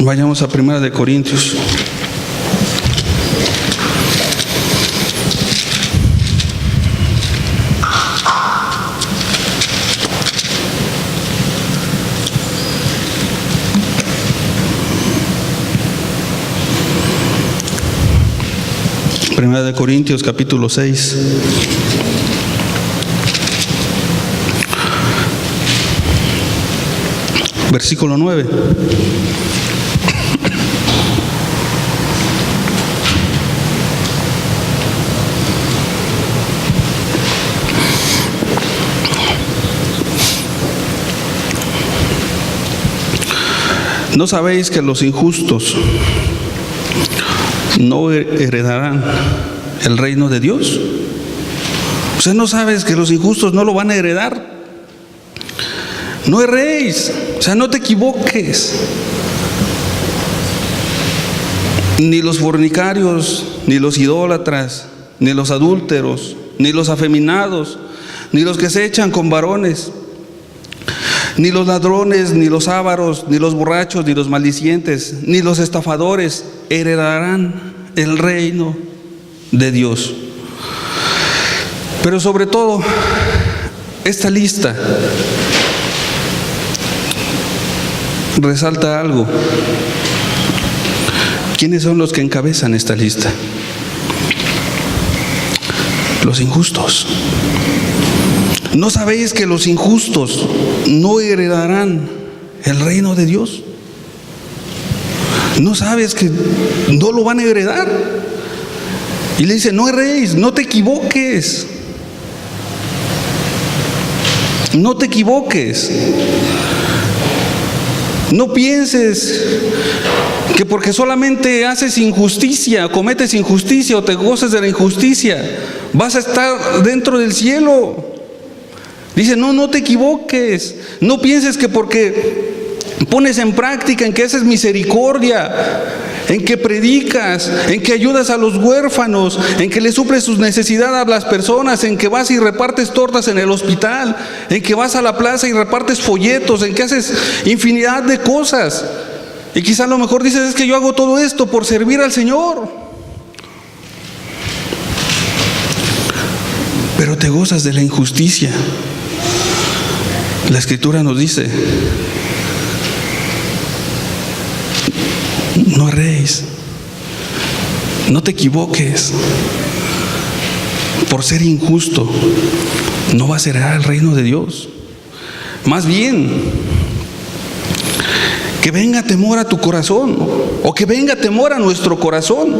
Vayamos a 1 de Corintios. Primera de Corintios, capítulo 6. Versículo 9. ¿No sabéis que los injustos no heredarán el reino de Dios? O sea, ¿no sabes que los injustos no lo van a heredar? No erréis, o sea, no te equivoques. Ni los fornicarios, ni los idólatras, ni los adúlteros, ni los afeminados, ni los que se echan con varones, ni los ladrones, ni los ávaros, ni los borrachos, ni los maldicientes, ni los estafadores heredarán el reino de Dios. Pero sobre todo, esta lista resalta algo. ¿Quiénes son los que encabezan esta lista? Los injustos. ¿No sabéis que los injustos no heredarán el reino de Dios? ¿No sabes que no lo van a heredar? Y le dice: no erréis, no te equivoques. No te equivoques. No pienses que porque solamente haces injusticia, cometes injusticia o te gozas de la injusticia, vas a estar dentro del cielo. Dice: no te equivoques. No pienses que porque pones en práctica, en que haces misericordia, en que predicas, en que ayudas a los huérfanos, en que le suples sus necesidades a las personas, en que vas y repartes tortas en el hospital, en que vas a la plaza y repartes folletos, en que haces infinidad de cosas. Y quizá a lo mejor dices: es que yo hago todo esto por servir al Señor. Pero te gozas de la injusticia. La Escritura nos dice: no erréis, no te equivoques. Por ser injusto no vas a heredar el reino de Dios. Más bien, que venga temor a tu corazón, o que venga temor a nuestro corazón.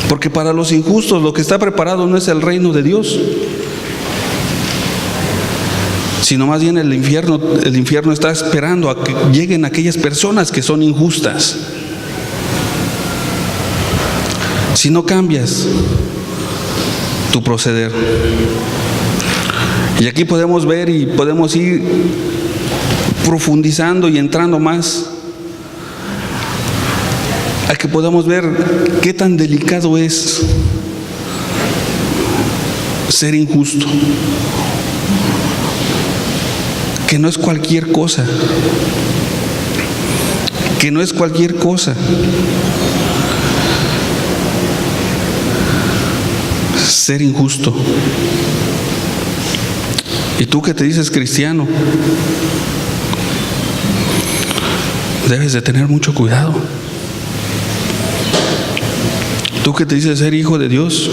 Porque para los injustos lo que está preparado no es el reino de Dios. sino más bien el infierno está esperando a que lleguen aquellas personas que son injustas. Si no cambias tu proceder. Y aquí podemos ver y podemos ir profundizando y entrando más a que podamos ver qué tan delicado es ser injusto, que no es cualquier cosa, que no es cualquier cosa. Ser injusto. Y tú que te dices cristiano, debes de tener mucho cuidado. Tú que te dices ser hijo de Dios,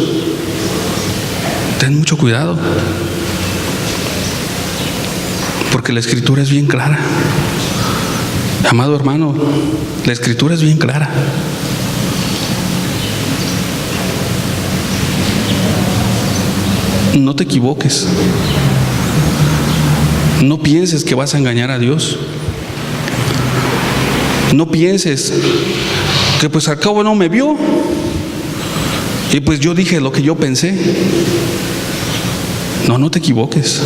ten mucho cuidado, porque la Escritura es bien clara. Amado hermano, la Escritura es bien clara. No te equivoques. No pienses que vas a engañar a Dios. No pienses que pues al cabo no me vio y pues yo dije lo que yo pensé. No te equivoques.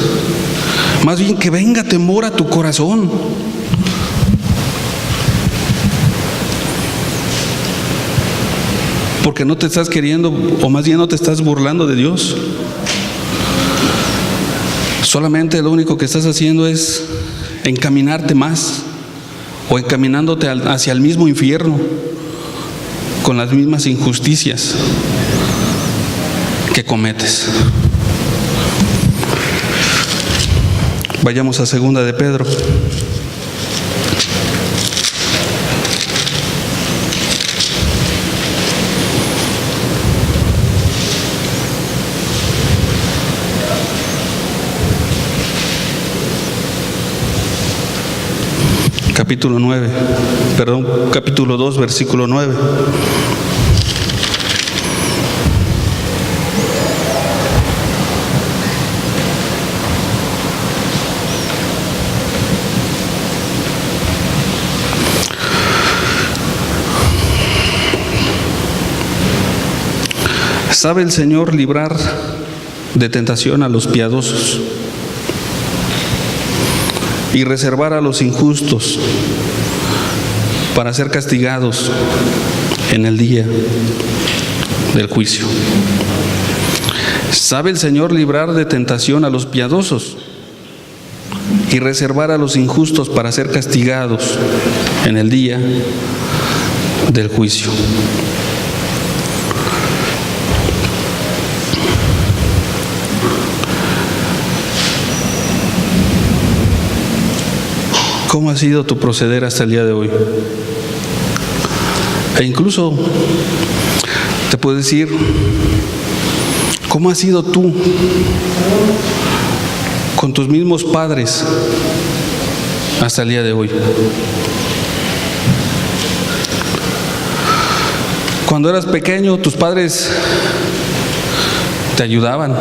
Más bien que venga temor a tu corazón. Porque no te estás queriendo, o más bien no te estás burlando de Dios. Solamente lo único que estás haciendo es encaminarte más, o encaminándote hacia el mismo infierno, con las mismas injusticias que cometes. Vayamos a 2 de Pedro. Capítulo 2, versículo 9. ¿Sabe el Señor librar de tentación a los piadosos y reservar a los injustos para ser castigados en el día del juicio? ¿Sabe el Señor librar de tentación a los piadosos y reservar a los injustos para ser castigados en el día del juicio? ¿Cómo ha sido tu proceder hasta el día de hoy? E incluso te puedo decir, ¿cómo has sido tú con tus mismos padres hasta el día de hoy? Cuando eras pequeño, tus padres te ayudaban.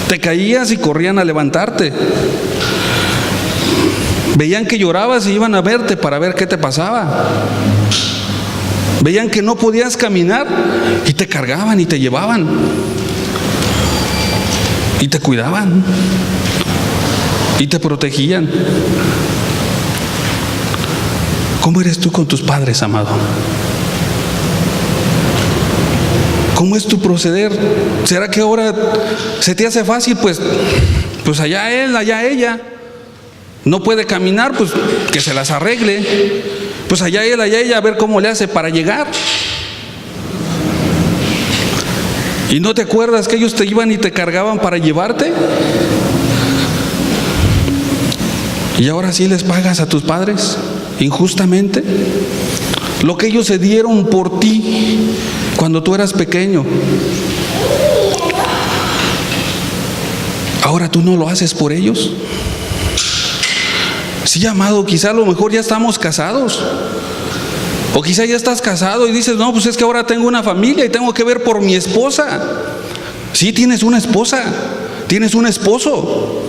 Te caías y corrían a levantarte. Veían que llorabas y iban a verte para ver qué te pasaba. Veían que no podías caminar y te cargaban y te llevaban. Y te cuidaban. Y te protegían. ¿Cómo eres tú con tus padres, amado? ¿Cómo es tu proceder? ¿Será que ahora se te hace fácil? Pues allá él, allá ella. No puede caminar, pues que se las arregle. Pues allá él, allá ella, a ver cómo le hace para llegar. ¿Y no te acuerdas que ellos te iban y te cargaban para llevarte? ¿Y ahora sí les pagas a tus padres injustamente lo que ellos se dieron por ti cuando tú eras pequeño? ¿Ahora tú no lo haces por ellos? Sí, amado, quizá a lo mejor ya estamos casados. O quizá ya estás casado y dices, no, pues es que ahora tengo una familia y tengo que ver por mi esposa. Sí, tienes una esposa, tienes un esposo,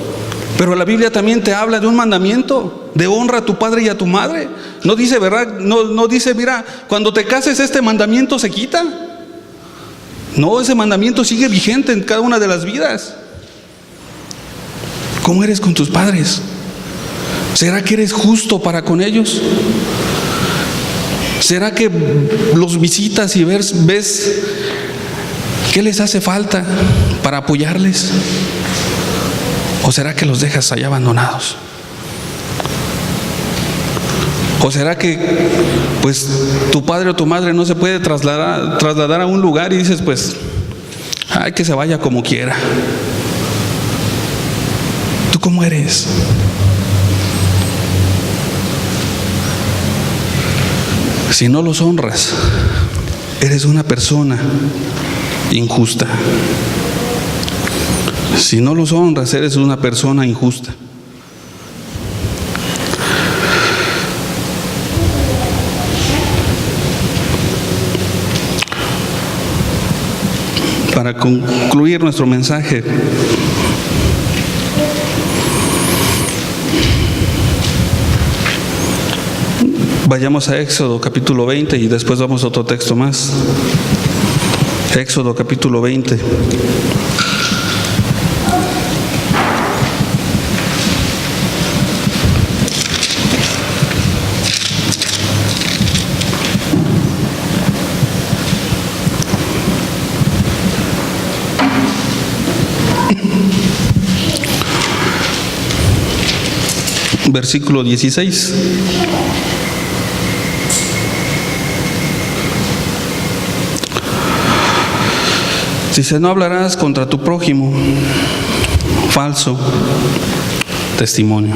Pero la Biblia también te habla de un mandamiento, de honra a tu padre y a tu madre. No dice, ¿verdad? No dice, mira, cuando te cases este mandamiento se quita. No, ese mandamiento sigue vigente en cada una de las vidas. ¿Cómo eres con tus padres? ¿Será que eres justo para con ellos? ¿Será que los visitas y ves qué les hace falta para apoyarles? ¿O será que los dejas allá abandonados? ¿O será que pues tu padre o tu madre no se puede trasladar a un lugar y dices, pues, ay, que se vaya como quiera? ¿Tú cómo eres? Si no los honras, eres una persona injusta. Si no los honras, eres una persona injusta. Para concluir nuestro mensaje, vayamos a Éxodo capítulo 20 y después vamos a otro texto más. Éxodo capítulo 20. Versículo 16. Dice, no hablarás contra tu prójimo falso testimonio.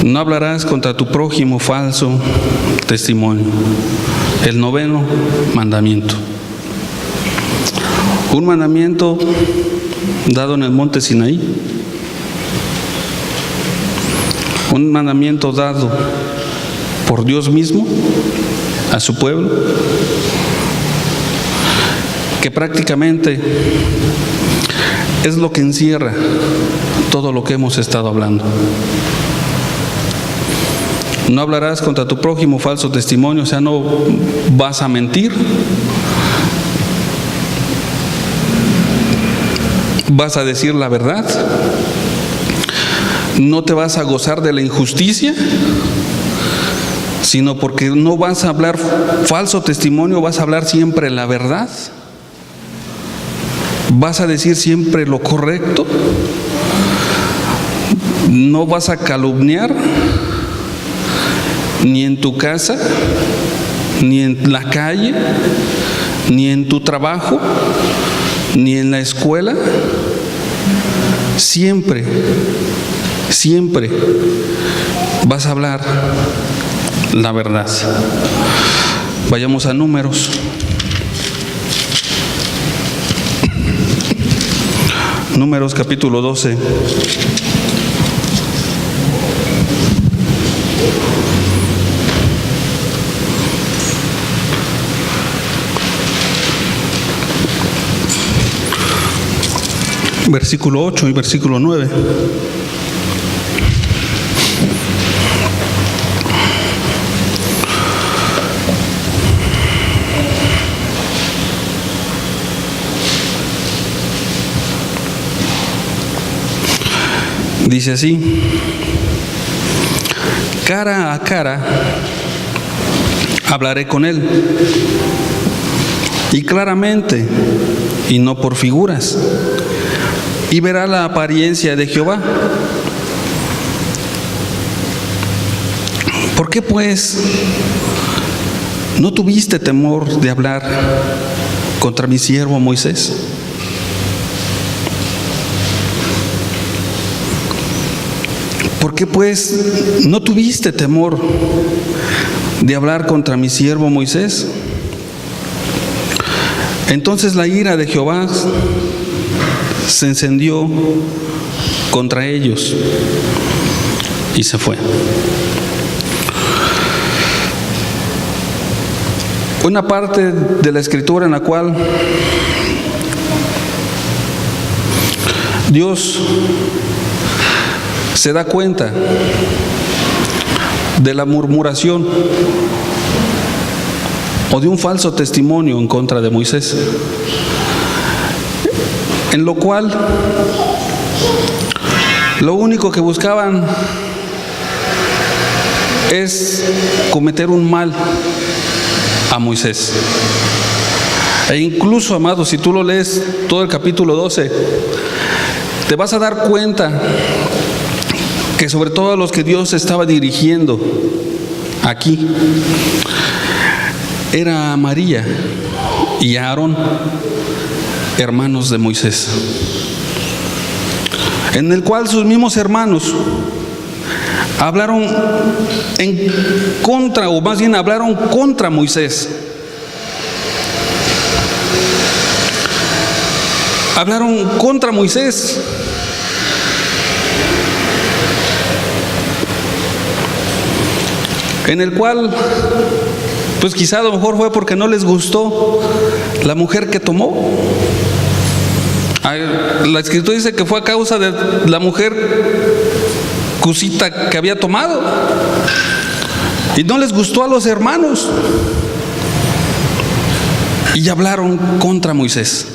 No hablarás contra tu prójimo falso testimonio. El 9º mandamiento. Un mandamiento dado en el monte Sinaí. Un mandamiento dado por Dios mismo a su pueblo, que prácticamente es lo que encierra todo lo que hemos estado hablando. No hablarás contra tu prójimo falso testimonio, o sea, no vas a mentir, vas a decir la verdad. No te vas a gozar de la injusticia, sino porque no vas a hablar falso testimonio, vas a hablar siempre la verdad. Vas a decir siempre lo correcto. No vas a calumniar, ni en tu casa, ni en la calle, ni en tu trabajo, ni en la escuela. Siempre vas a hablar la verdad. Vayamos a Números. Números capítulo 12. Versículo 8 y versículo 9. Dice así: cara a cara hablaré con él, y claramente, y no por figuras, y verá la apariencia de Jehová. ¿Por qué pues no tuviste temor de hablar contra mi siervo Moisés? ¿Por qué pues no tuviste temor de hablar contra mi siervo Moisés? Entonces la ira de Jehová se encendió contra ellos y se fue. Una parte de la escritura en la cual Dios se da cuenta de la murmuración o de un falso testimonio en contra de Moisés, en lo cual lo único que buscaban es cometer un mal a Moisés. E incluso, amados, si tú lo lees todo el capítulo 12, te vas a dar cuenta que sobre todo a los que Dios estaba dirigiendo aquí era a María y a Aarón, hermanos de Moisés, en el cual sus mismos hermanos hablaron en contra, o más bien hablaron contra Moisés. Hablaron contra Moisés. En el cual, pues quizá a lo mejor fue porque no les gustó la mujer que tomó. La Escritura dice que fue a causa de la mujer cusita que había tomado, y no les gustó a los hermanos, y hablaron contra Moisés.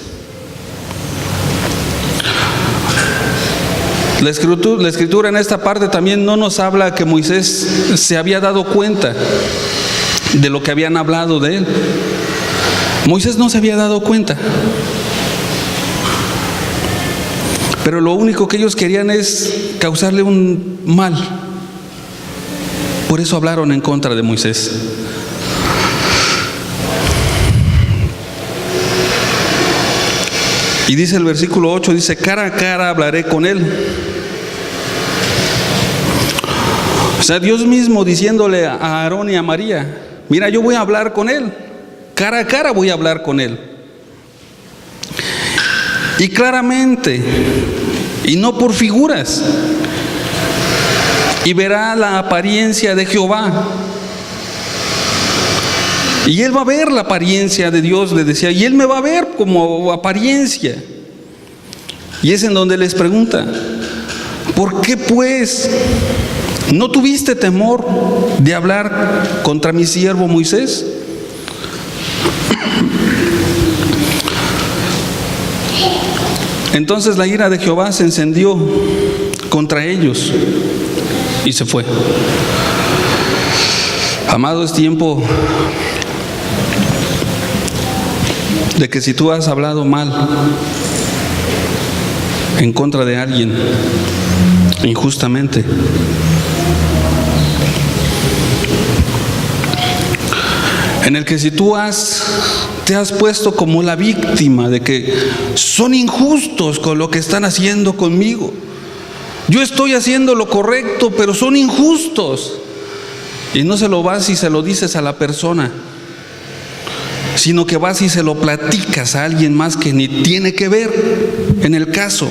La escritura en esta parte también no nos habla que Moisés se había dado cuenta de lo que habían hablado de él. Moisés no se había dado cuenta, pero lo único que ellos querían es causarle un mal. Por eso hablaron en contra de Moisés. Y dice el versículo 8, dice: cara a cara hablaré con él. O sea, Dios mismo diciéndole a Aarón y a María: mira, yo voy a hablar con él, cara a cara voy a hablar con él. Y claramente, y no por figuras. Y verá la apariencia de Jehová. Y él va a ver la apariencia de Dios, le decía, y él me va a ver como apariencia. Y es en donde les pregunta: ¿por qué pues no tuviste temor de hablar contra mi siervo Moisés? Entonces la ira de Jehová se encendió contra ellos y se fue. Amado, es tiempo de que si tú has hablado mal en contra de alguien injustamente, en el que si tú te has puesto como la víctima de que son injustos con lo que están haciendo conmigo, yo estoy haciendo lo correcto, pero son injustos, y no se lo vas y se lo dices a la persona, sino que vas y se lo platicas a alguien más que ni tiene que ver en el caso.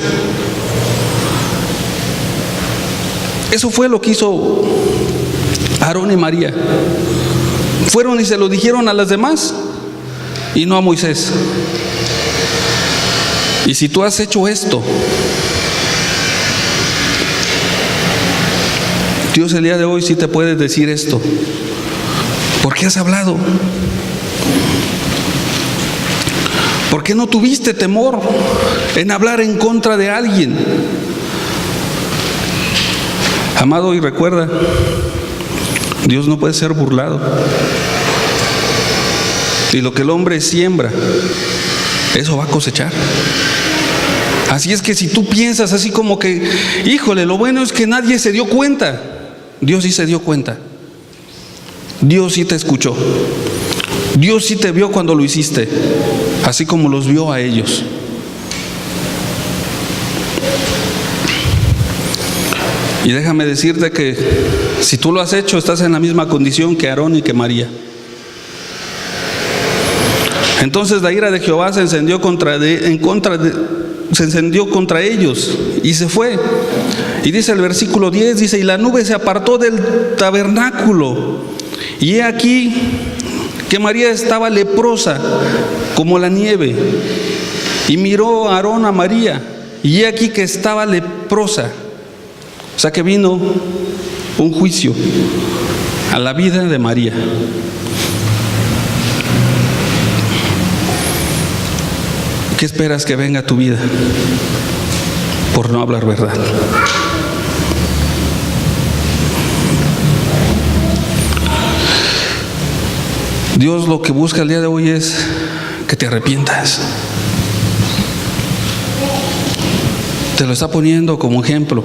Eso fue lo que hizo Aarón y María. Fueron y se lo dijeron a las demás y no a Moisés. Y si tú has hecho esto, Dios el día de hoy sí te puede decir esto: ¿por qué has hablado? ¿Por qué no tuviste temor en hablar en contra de alguien? Amado, y recuerda, Dios no puede ser burlado. Y lo que el hombre siembra, eso va a cosechar. Así es que si tú piensas así como que, híjole, lo bueno es que nadie se dio cuenta, Dios sí se dio cuenta. Dios sí te escuchó. Dios sí te vio cuando lo hiciste, así como los vio a ellos. Y déjame decirte que si tú lo has hecho, estás en la misma condición que Aarón y que María. Entonces la ira de Jehová se encendió contra ellos y se fue. Y dice el versículo 10, dice: y la nube se apartó del tabernáculo, y he aquí que María estaba leprosa como la nieve. Y miró a Aarón a María y he aquí que estaba leprosa. O sea que vino un juicio a la vida de María. ¿Qué esperas que venga a tu vida por no hablar verdad? Dios lo que busca el día de hoy es que te arrepientas. Te lo está poniendo como ejemplo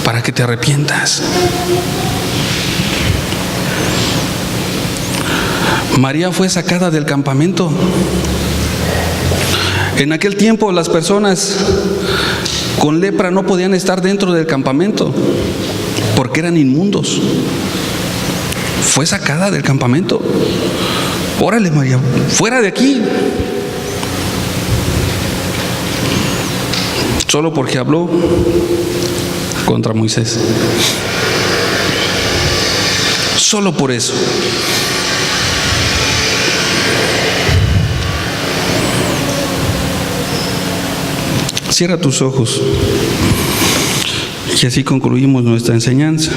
para que te arrepientas. María fue sacada del campamento. En aquel tiempo las personas con lepra no podían estar dentro del campamento porque eran inmundos. Fue sacada del campamento. Órale, María, fuera de aquí. Solo porque habló contra Moisés. Solo por eso. Cierra tus ojos y así concluimos nuestra enseñanza.